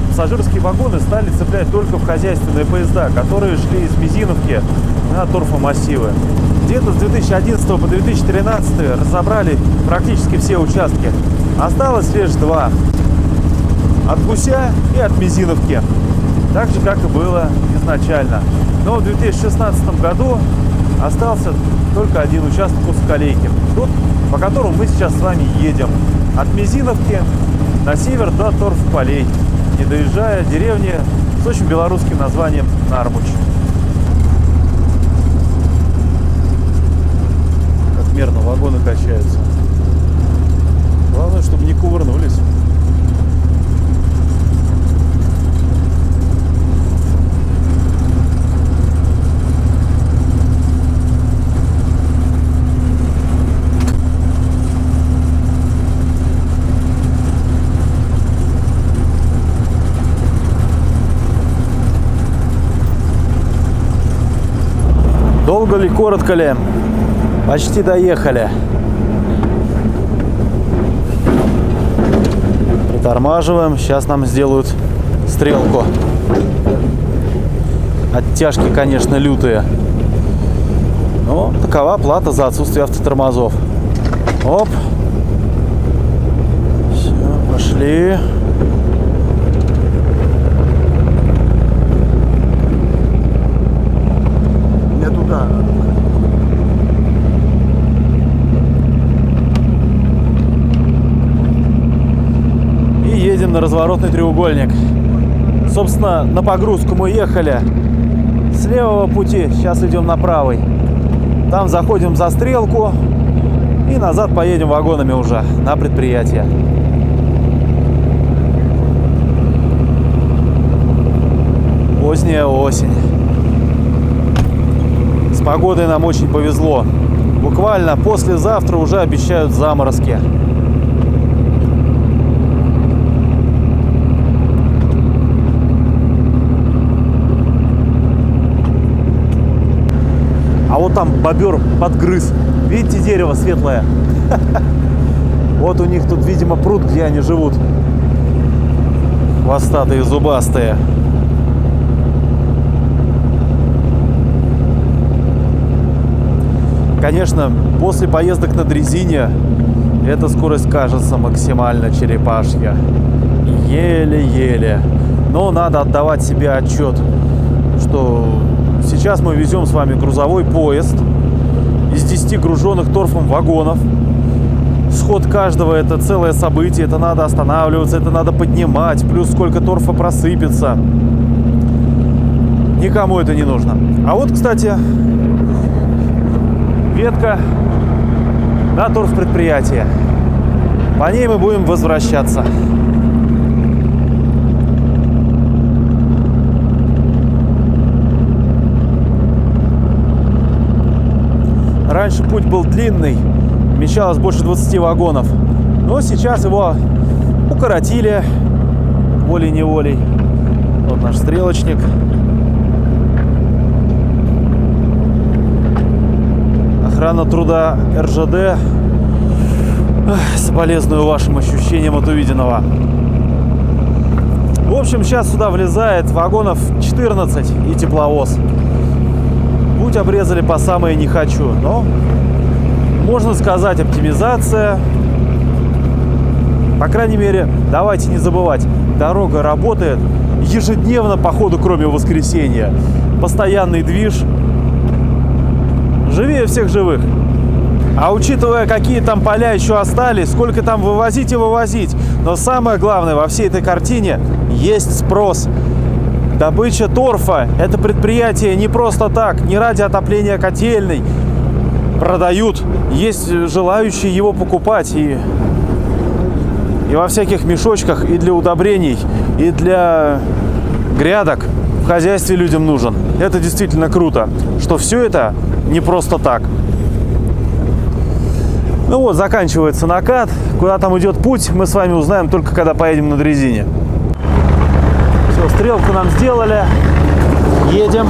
Пассажирские вагоны стали цеплять только в хозяйственные поезда, которые шли из Мизиновки на торфомассивы. Где-то с 2011 по 2013 разобрали практически все участки. Осталось лишь 2. От Гуся и от Мизиновки. Так же, как и было изначально. Но в 2016 году остался только один участок узкоколейки. Тот, по которому мы сейчас с вами едем. От Мизиновки на север до торфполей, не доезжая деревни с очень белорусским названием Нармуч. Как мерно вагоны качаются. Главное, чтобы не кувырнулись. Долго ли, коротко ли? Почти доехали. Притормаживаем. Сейчас нам сделают стрелку. Оттяжки, конечно, лютые. Но такова плата за отсутствие автотормозов. Оп. Все, пошли. И едем на разворотный треугольник. Собственно, на погрузку мы ехали с левого пути, сейчас идем на правый. Там заходим за стрелку и назад поедем вагонами уже на предприятие. Поздняя осень. С погодой нам очень повезло. Буквально послезавтра уже обещают заморозки. А вот там бобер подгрыз. Видите, дерево светлое? Вот у них тут, видимо, пруд, где они живут. Хвостатые, зубастые. Конечно, после поездок на дрезине эта скорость кажется максимально черепашья. Еле-еле. Но надо отдавать себе отчет, что сейчас мы везем с вами грузовой поезд из 10 груженных торфом вагонов. Сход каждого — это целое событие, это надо останавливаться, это надо поднимать, плюс сколько торфа просыпется. Никому это не нужно. А вот, кстати, ветка на торфпредприятие. По ней мы будем возвращаться. Раньше путь был длинный, вмещалось больше 20 вагонов, но сейчас его укоротили волей-неволей. Вот наш стрелочник. Охрана труда РЖД. Соболезную вашим ощущениям от увиденного. В общем, сейчас сюда влезает вагонов 14 и тепловоз. Путь обрезали по самое не хочу, но можно сказать, оптимизация. По крайней мере, давайте не забывать, дорога работает ежедневно, по ходу, кроме воскресенья. Постоянный движ. Живее всех живых. А учитывая, какие там поля еще остались, сколько там вывозить и вывозить. Но самое главное во всей этой картине есть спрос. Добыча торфа – это предприятие не просто так, не ради отопления котельной. Продают, есть желающие его покупать. И во всяких мешочках, и для удобрений, и для грядок в хозяйстве людям нужен. Это действительно круто, что все это не просто так. Ну вот, заканчивается накат. Куда там идет путь, мы с вами узнаем только когда поедем на дрезине. Все, стрелку нам сделали. Едем.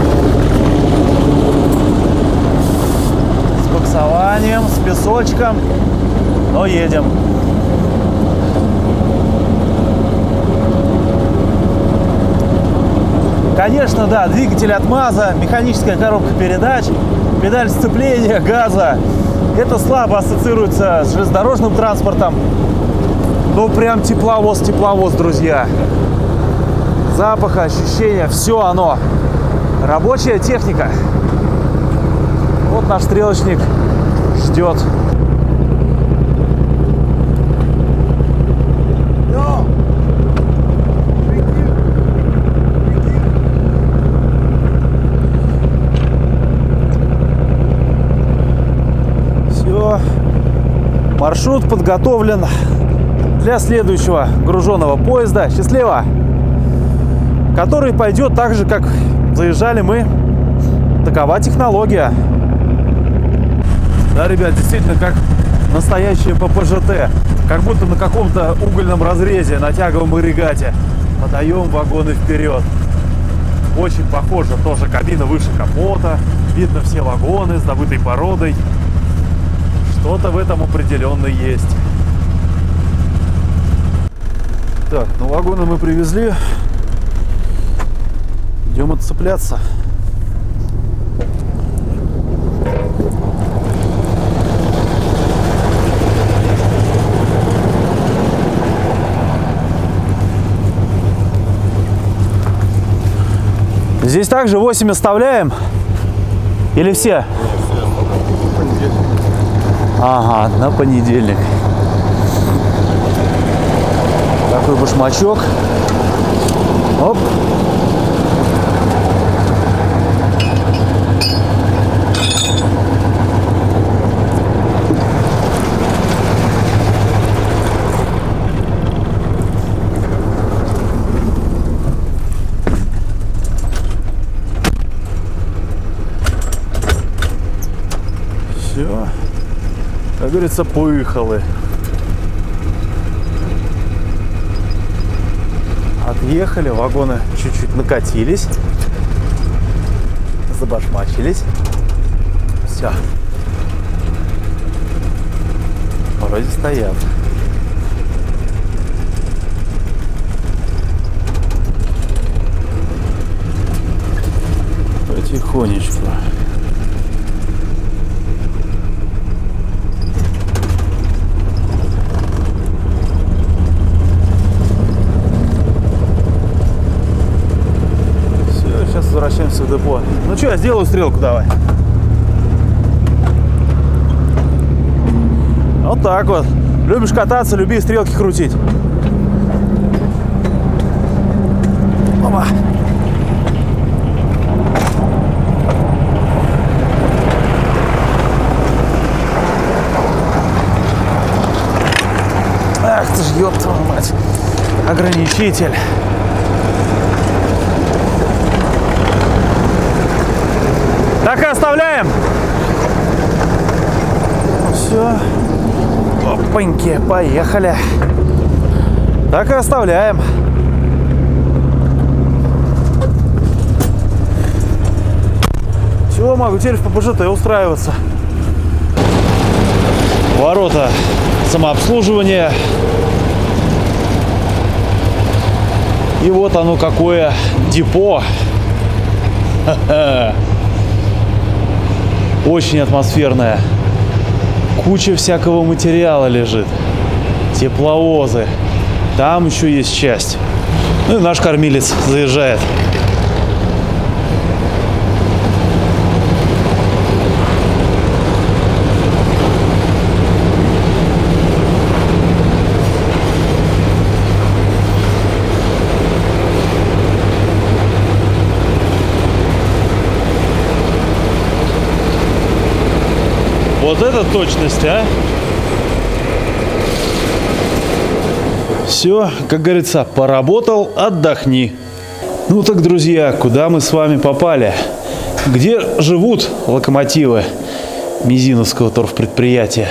С буксованием, с песочком. Но едем. Конечно, да, двигатель от МАЗа, механическая коробка передач, педаль сцепления, газа. Это слабо ассоциируется с железнодорожным транспортом. Ну, прям тепловоз, друзья. Запах, ощущения, все оно. Рабочая техника. Вот наш стрелочник ждет. Маршрут подготовлен для следующего груженного поезда. Счастливо! Который пойдет так же, как заезжали мы. Такова технология. Да, ребят, действительно, как настоящее ППЖТ. Как будто на каком-то угольном разрезе, на тяговом агрегате. Подаем вагоны вперед. Очень похоже. Тоже кабина выше капота. Видно все вагоны с добытой породой. Что-то в этом определенно есть. Так, ну вагоны мы привезли. Идем отцепляться. Здесь также 8 оставляем? Или все? Ага, на понедельник. Такой башмачок. Оп. Все. Как говорится, поехали. Отъехали, вагоны чуть-чуть накатились, забашмачились. Все. Вроде стоят. Потихонечку. в депо. Ну что, я сделаю стрелку, давай. Вот так вот. Любишь кататься, люби стрелки крутить. Опа. Ах ты ж, ёб твою мать. Ограничитель. Так и оставляем. Все. Опаньки, поехали. Так и оставляем. Все, могу теперь в ППЖТ устраиваться. Ворота самообслуживания. И вот оно какое депо. Ха-ха. Очень атмосферное. Куча всякого материала лежит. Тепловозы. Там еще есть часть. Ну и наш кормилец заезжает. Вот это точность, а? Все, как говорится, поработал, отдохни. Ну так, друзья, куда мы с вами попали? Где живут локомотивы Мизиновского торфпредприятия?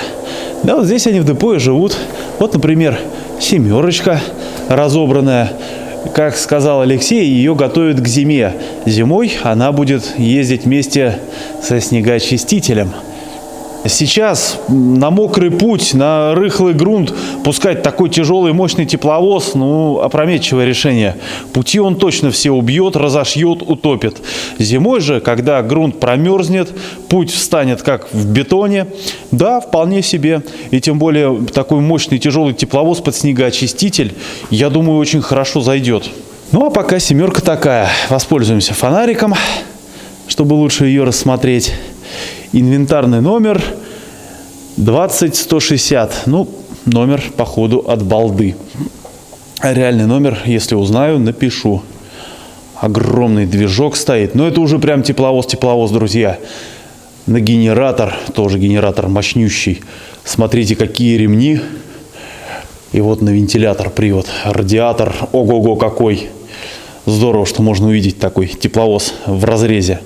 Да, вот здесь они в депо и живут. Вот, например, «семерочка» разобранная. Как сказал Алексей, ее готовят к зиме. Зимой она будет ездить вместе со снегоочистителем. Сейчас на мокрый путь, на рыхлый грунт пускать такой тяжелый мощный тепловоз, ну, опрометчивое решение. Пути он точно все убьет, разошьет, утопит. Зимой же, когда грунт промерзнет, путь встанет как в бетоне, да, вполне себе. И тем более такой мощный тяжелый тепловоз под снегоочиститель, я думаю, очень хорошо зайдет. Ну а пока «семерка» такая. Воспользуемся фонариком, чтобы лучше ее рассмотреть. Инвентарный номер 20160. Ну, номер, походу, от балды. А реальный номер, если узнаю, напишу. Огромный движок стоит. Но это уже прям тепловоз, друзья. На генератор, тоже генератор мощнющий. Смотрите, какие ремни. И вот на вентилятор привод. Радиатор, ого-го какой. Здорово, что можно увидеть такой тепловоз в разрезе.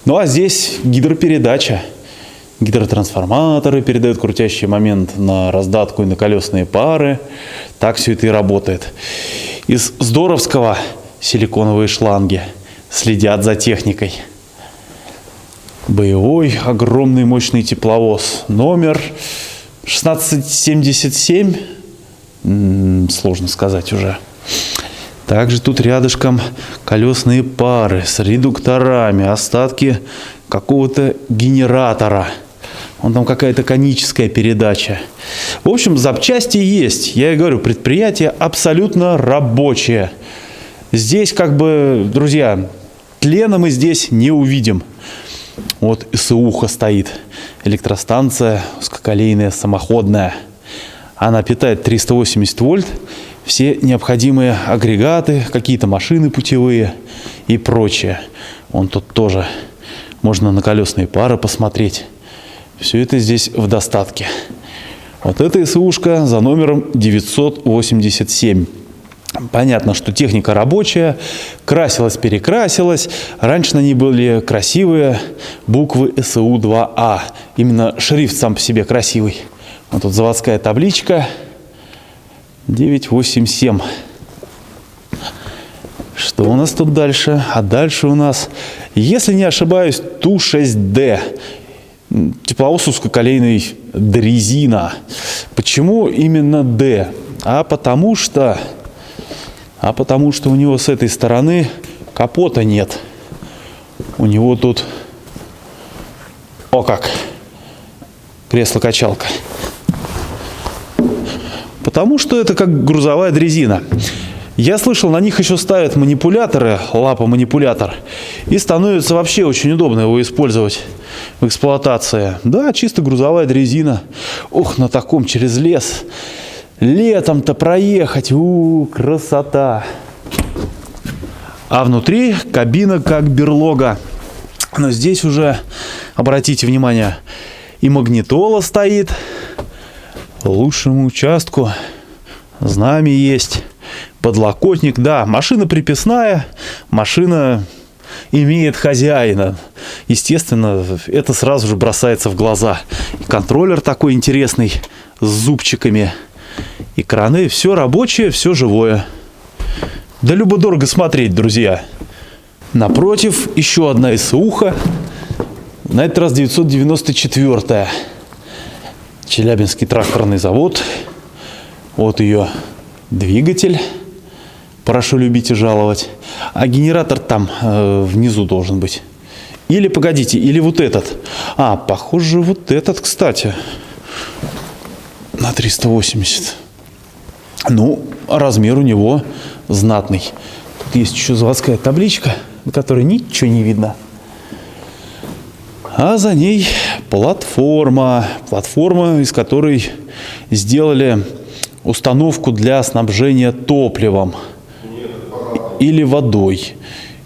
Ну а здесь гидропередача. Гидротрансформаторы передают крутящий момент на раздатку и на колесные пары. Так все это и работает. Из здоровского силиконовые шланги следят за техникой. Боевой огромный мощный тепловоз. Номер 1677. Сложно сказать уже. Также тут рядышком колесные пары с редукторами, остатки какого-то генератора. Вон там какая-то коническая передача. В общем, запчасти есть. Я и говорю, предприятие абсолютно рабочее. Здесь как бы, друзья, тлена мы здесь не увидим. Вот СУХа стоит. Электростанция узкоколейная, самоходная. Она питает 380 вольт. Все необходимые агрегаты, какие-то машины путевые и прочее. Вон тут тоже можно на колесные пары посмотреть. Все это здесь в достатке. Вот эта СУшка за номером 987. Понятно, что техника рабочая, красилась, перекрасилась. Раньше на ней были красивые буквы СУ-2А. Именно шрифт сам по себе красивый. Вот тут заводская табличка 987. Что у нас тут дальше? А дальше у нас, если не ошибаюсь, Ту-6Д. Тепловоз узкоколейный дрезина. Почему именно Д? А потому что у него с этой стороны капота нет. У него тут, о как, кресло-качалка. Потому что это как грузовая дрезина. Я слышал, на них еще ставят манипуляторы, лапа-манипулятор, и становится вообще очень удобно его использовать в эксплуатации. Да, чисто грузовая дрезина. Ух, на таком через лес. Летом-то проехать, красота. А внутри кабина как берлога. Но здесь уже, обратите внимание, и магнитола стоит. Лучшему участку знамя есть. Подлокотник, да, машина приписная, машина имеет хозяина. Естественно, это сразу же бросается в глаза. И контроллер такой интересный, с зубчиками. Экраны, все рабочее, все живое. Да любо-дорого смотреть, друзья. Напротив, еще одна СУХа. На этот раз 994-я. Челябинский тракторный завод. Вот ее двигатель. Прошу любить и жаловать. А генератор там внизу должен быть. Или, погодите, или вот этот. А, похоже, вот этот, кстати. На 380. Ну, размер у него знатный. Тут есть еще заводская табличка, на которой ничего не видно. А за ней платформа. Платформа, из которой сделали установку для снабжения топливом. Или водой.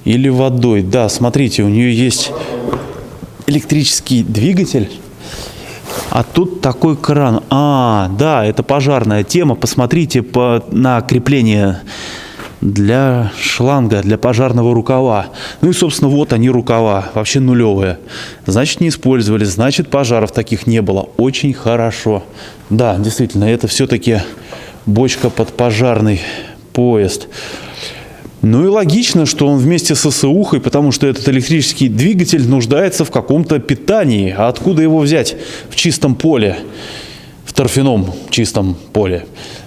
Или водой. Да, смотрите, у нее есть электрический двигатель. А тут такой кран. А, да, это пожарная тема. Посмотрите на крепление для шланга, для пожарного рукава. Ну и, собственно, вот они рукава. Вообще нулевые. Значит, не использовали. Значит, пожаров таких не было. Очень хорошо. Да, действительно, это все-таки бочка под пожарный поезд. Ну и логично, что он вместе с СУХой, потому что этот электрический двигатель нуждается в каком-то питании. А откуда его взять в чистом поле, в торфяном чистом поле?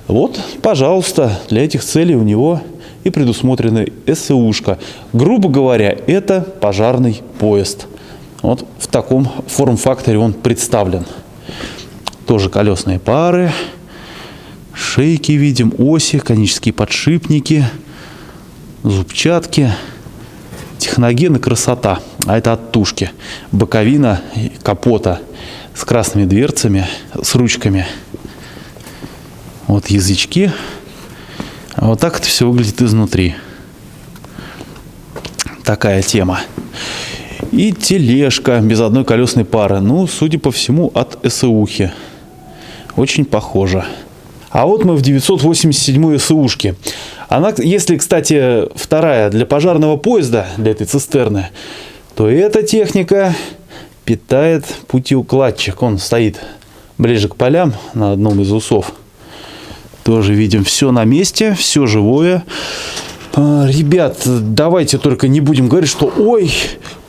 Вот, пожалуйста, для этих целей у него и предусмотрена СУшка. Грубо говоря, это пожарный поезд. Вот в таком форм-факторе он представлен. Тоже колесные пары, шейки видим, оси, конические подшипники, зубчатки, техноген и красота. А это от тушки. Боковина капота с красными дверцами, с ручками. Вот язычки. А вот так это все выглядит изнутри. Такая тема. И тележка без одной колесной пары. Ну, судя по всему, от СУхи. Очень похоже. А вот мы в 987-й СУшке. Она, если, кстати, вторая для пожарного поезда, для этой цистерны, то эта техника питает путеукладчик. Он стоит ближе к полям на одном из усов. Тоже видим, все на месте, все живое. Ребят, давайте только не будем говорить, что ой,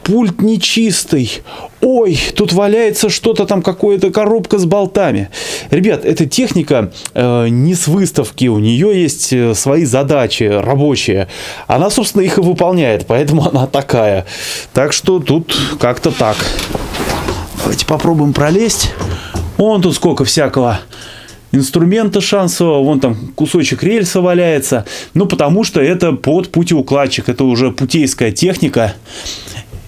пульт нечистый, ой, тут валяется что-то там, какая-то коробка с болтами. Ребят, эта техника не с выставки, у нее есть свои задачи рабочие. Она, собственно, их и выполняет, поэтому она такая. Так что тут как-то так. Давайте попробуем пролезть. Вон тут сколько всякого инструмента шансового, вон там кусочек рельса валяется. Ну, потому что это под путеукладчик, это уже путейская техника.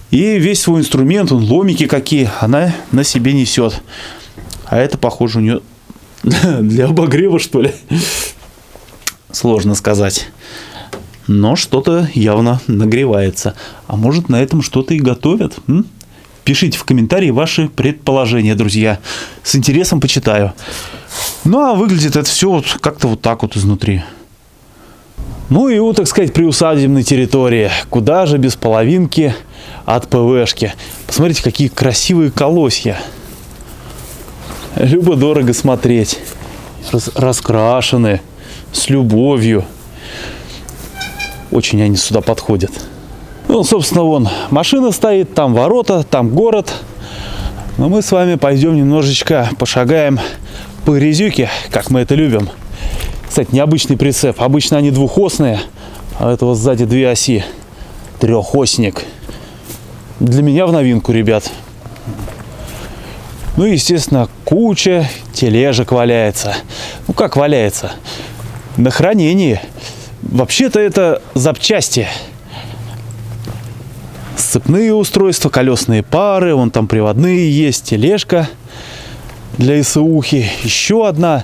И весь свой инструмент, он ломики какие, она на себе несет. А это, похоже, у нее для обогрева, что ли. Сложно сказать. Но что-то явно нагревается. А может, на этом что-то и готовят? Пишите в комментарии ваши предположения, друзья. С интересом почитаю. Ну, а выглядит это все вот как-то вот так вот изнутри. Ну и вот, так сказать, приусадебной территории. Куда же без половинки от ПВшки. Посмотрите, какие красивые колосья. Любо-дорого смотреть. Раскрашены, с любовью. Очень они сюда подходят. Ну, собственно, вон машина стоит, там ворота, там город. Но мы с вами пойдем немножечко пошагаем по грязюке, как мы это любим. Кстати, необычный прицеп. Обычно они двухосные, а это вот сзади две оси. Трехосник. Для меня в новинку, ребят. Ну и, естественно, куча тележек валяется. Ну, как валяется? На хранении. Вообще-то это запчасти. Сцепные устройства, колесные пары, вон там приводные есть, тележка для ИСУхи, еще одна.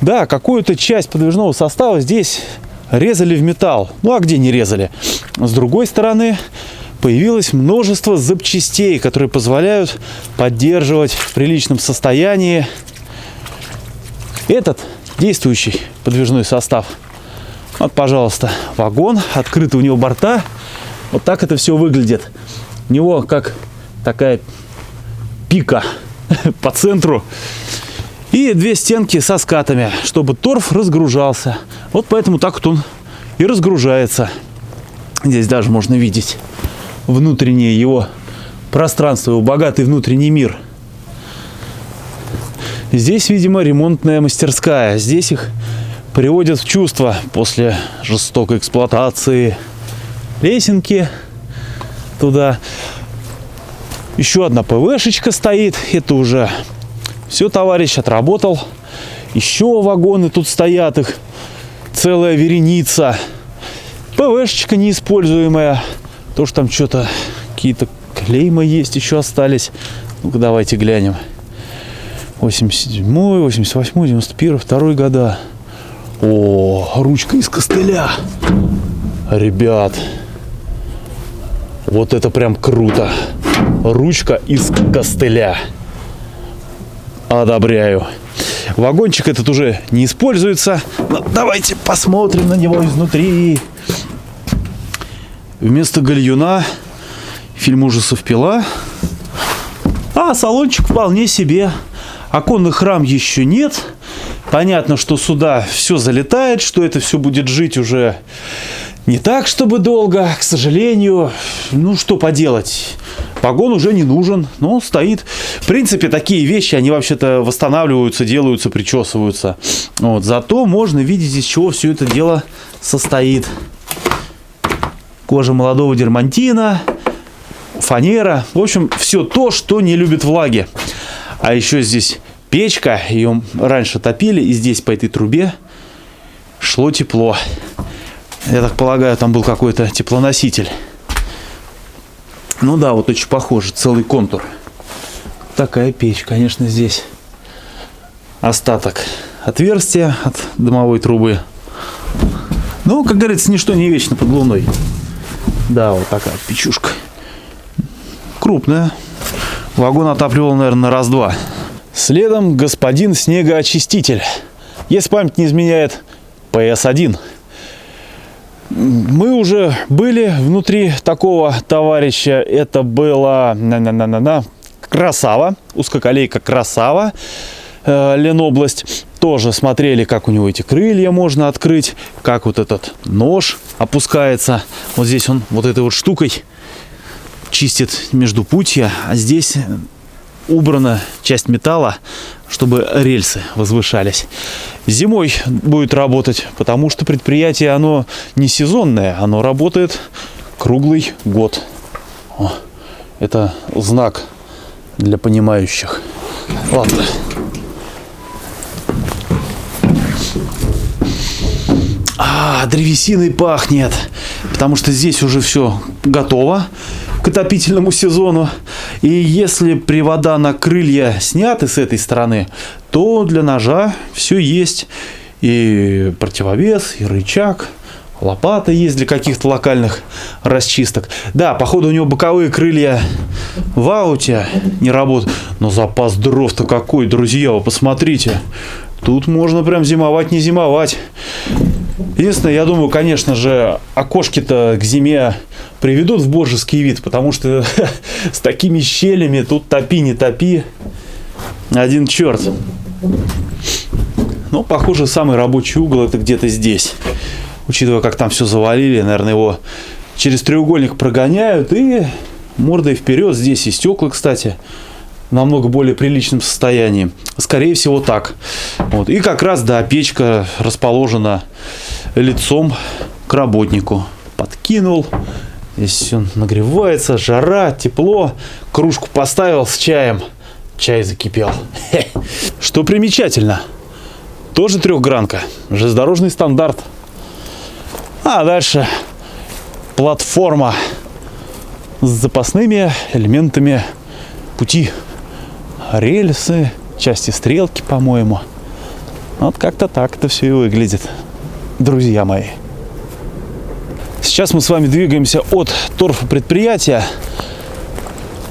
Да, какую-то часть подвижного состава здесь резали в металл. Ну а где не резали? С другой стороны, появилось множество запчастей, которые позволяют поддерживать в приличном состоянии этот действующий подвижной состав. Вот, пожалуйста, вагон, открыты у него борта. Вот так это все выглядит. У него как такая пика по центру. И две стенки со скатами, чтобы торф разгружался. Вот поэтому так вот он и разгружается. Здесь даже можно видеть внутреннее его пространство, его богатый внутренний мир. Здесь, видимо, ремонтная мастерская. Здесь их приводят в чувство после жестокой эксплуатации. Лесенки туда. Еще одна ПВшечка стоит. Это уже все товарищ отработал. Еще вагоны тут стоят, их целая вереница. ПВшечка неиспользуемая. Тоже там что-то, какие-то клеймы есть, еще остались. Ну-ка, давайте глянем. 87-й, 88-й, 91-й, 2-й года. О, ручка из костыля. Ребят, вот это прям круто. Ручка из костыля. Одобряю. Вагончик этот уже не используется. Но давайте посмотрим на него изнутри. Вместо гальюна фильм ужасов «Пила». А салончик вполне себе. Оконных рам еще нет. Понятно, что сюда все залетает, что это все будет жить уже не так, чтобы долго. К сожалению, ну что поделать. Вагон уже не нужен, но стоит. В принципе, такие вещи, они вообще-то восстанавливаются, делаются, причесываются. Вот. Зато можно видеть, из чего все это дело состоит. Кожа молодого дермантина, фанера. В общем, все то, что не любит влаги. А еще здесь печка. Ее раньше топили, и здесь по этой трубе шло тепло. Я так полагаю, там был какой-то теплоноситель. Ну да, вот очень похоже, целый контур. Такая печь, конечно, здесь остаток отверстия от дымовой трубы. Ну, как говорится, ничто не вечно под луной. Да, вот такая печушка. Крупная. Вагон отапливал, наверное, на раз-два. Следом господин снегоочиститель. Если память не изменяет, ПС-1. Мы уже были внутри такого товарища. Это была Красава, узкоколейка Красава, Ленобласть. Тоже смотрели, как у него эти крылья можно открыть, как вот этот нож опускается. Вот здесь он вот этой вот штукой чистит междупутья, а здесь убрана часть металла, чтобы рельсы возвышались. Зимой будет работать, потому что предприятие, оно не сезонное, оно работает круглый год. О, это знак для понимающих. Ладно. Древесиной пахнет, потому что здесь уже все готово к отопительному сезону. И если привода на крылья сняты с этой стороны, то для ножа все есть. И противовес, и рычаг, лопата есть для каких-то локальных расчисток. Да, походу у него боковые крылья в ауте не работают. Но запас дров-то какой, друзья, вы посмотрите. Тут можно прям зимовать, не зимовать. Единственное, я думаю, конечно же, окошки-то к зиме приведут в божеский вид, потому что с такими щелями тут топи, не топи, один черт. Но, похоже, самый рабочий угол это где-то здесь. Учитывая, как там все завалили, наверное, его через треугольник прогоняют и мордой вперед. Здесь и стекла, кстати, в намного более приличном состоянии. Скорее всего, так. Вот. И как раз, да, печка расположена лицом к работнику. Подкинул. Здесь все нагревается, жара, тепло. Кружку поставил с чаем. Чай закипел. Что примечательно. Тоже трехгранка. Железнодорожный стандарт. А дальше платформа с запасными элементами пути. Рельсы, части стрелки, по-моему. Вот как-то так это все и выглядит, друзья мои. Сейчас мы с вами двигаемся от торфопредприятия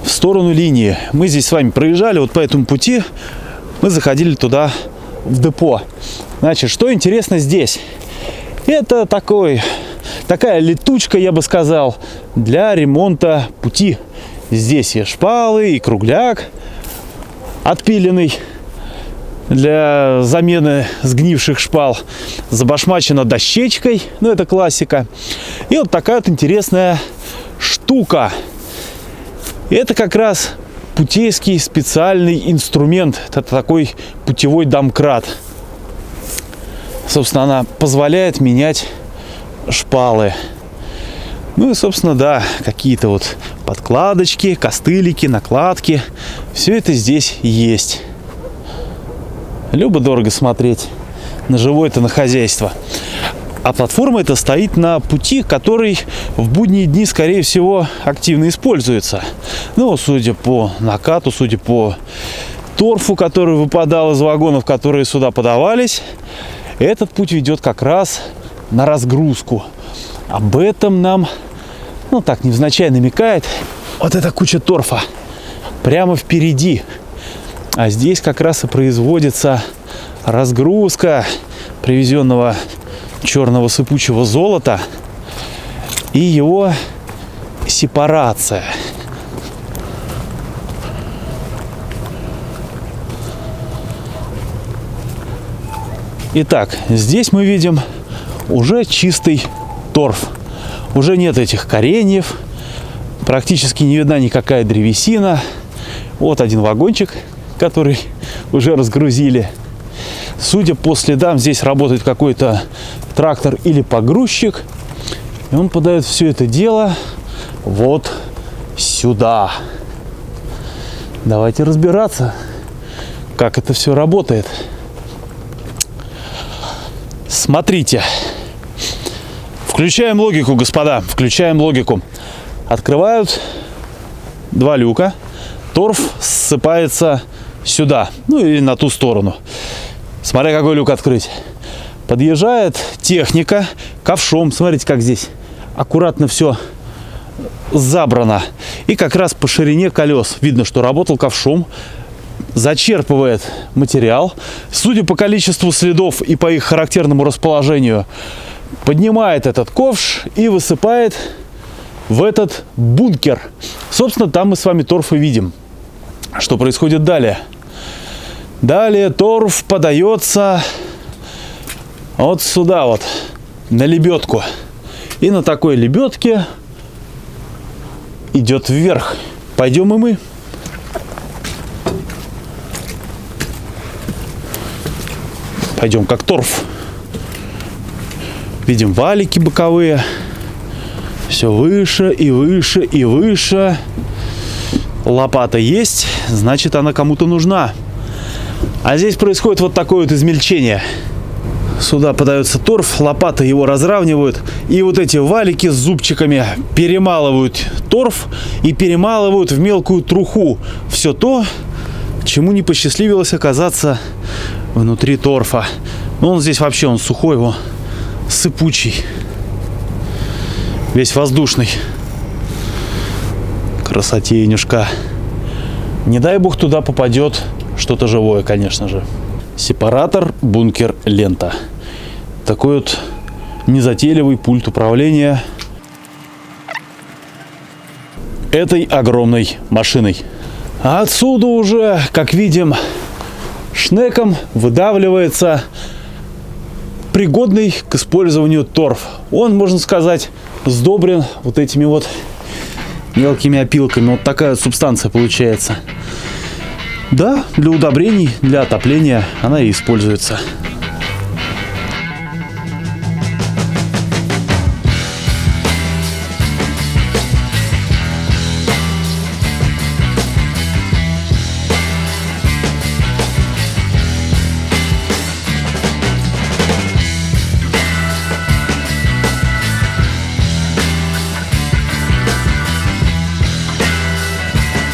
в сторону линии. Мы здесь с вами проезжали вот по этому пути. Мы заходили туда, в депо. Значит, что интересно здесь? Это такая летучка, я бы сказал, для ремонта пути. Здесь и шпалы, и кругляк отпиленный для замены сгнивших шпал. Забашмачена дощечкой, ну это классика. И вот такая вот интересная штука. Это как раз путейский специальный инструмент. Это такой путевой домкрат. Собственно, она позволяет менять шпалы. Ну и, собственно, да, какие-то вот подкладочки, костылики, накладки. Все это здесь есть. Любо-дорого смотреть на живое-то, на хозяйство. А платформа эта стоит на пути, который в будние дни, скорее всего, активно используется. Ну, судя по накату, судя по торфу, который выпадал из вагонов, которые сюда подавались, этот путь ведет как раз на разгрузку. Об этом нам, ну так, невзначай намекает вот эта куча торфа прямо впереди. А здесь как раз и производится разгрузка привезенного черного сыпучего золота и его сепарация. Итак, здесь мы видим уже чистый торф. Уже нет этих кореньев, практически не видна никакая древесина. Вот один вагончик, который уже разгрузили. Судя по следам, здесь работает какой-то трактор или погрузчик. И он подает все это дело вот сюда. Давайте разбираться, как это все работает. Смотрите. Включаем логику, господа. Включаем логику. Открывают два люка. Торф ссыпается сюда. Ну или на ту сторону. Смотря какой люк открыть. Подъезжает техника ковшом. Смотрите, как здесь аккуратно все забрано. И как раз по ширине колес видно, что работал ковшом. Зачерпывает материал. Судя по количеству следов и по их характерному расположению, поднимает этот ковш и высыпает в этот бункер. Собственно, там мы с вами торф и видим. Что происходит далее? Далее торф подается вот сюда вот, на лебедку. И на такой лебедке идет вверх. Пойдем и мы. Пойдем как торф. Видим валики боковые. Все выше и выше и выше. Лопата есть, значит, она кому-то нужна. А здесь происходит вот такое вот измельчение. Сюда подается торф, лопата его разравнивают. И вот эти валики с зубчиками перемалывают торф и перемалывают в мелкую труху все то, чему не посчастливилось оказаться внутри торфа. Но он здесь вообще, он сухой, он сыпучий. Весь воздушный. Красотенюшка. Не дай бог туда попадет что-то живое, конечно же. Сепаратор, бункер, лента. Такой вот незатейливый пульт управления этой огромной машиной. А отсюда уже, как видим, шнеком выдавливается пригодный к использованию торф. Он, можно сказать, сдобрен вот этими вот мелкими опилками. Вот такая вот субстанция получается. Да, для удобрений, для отопления она и используется.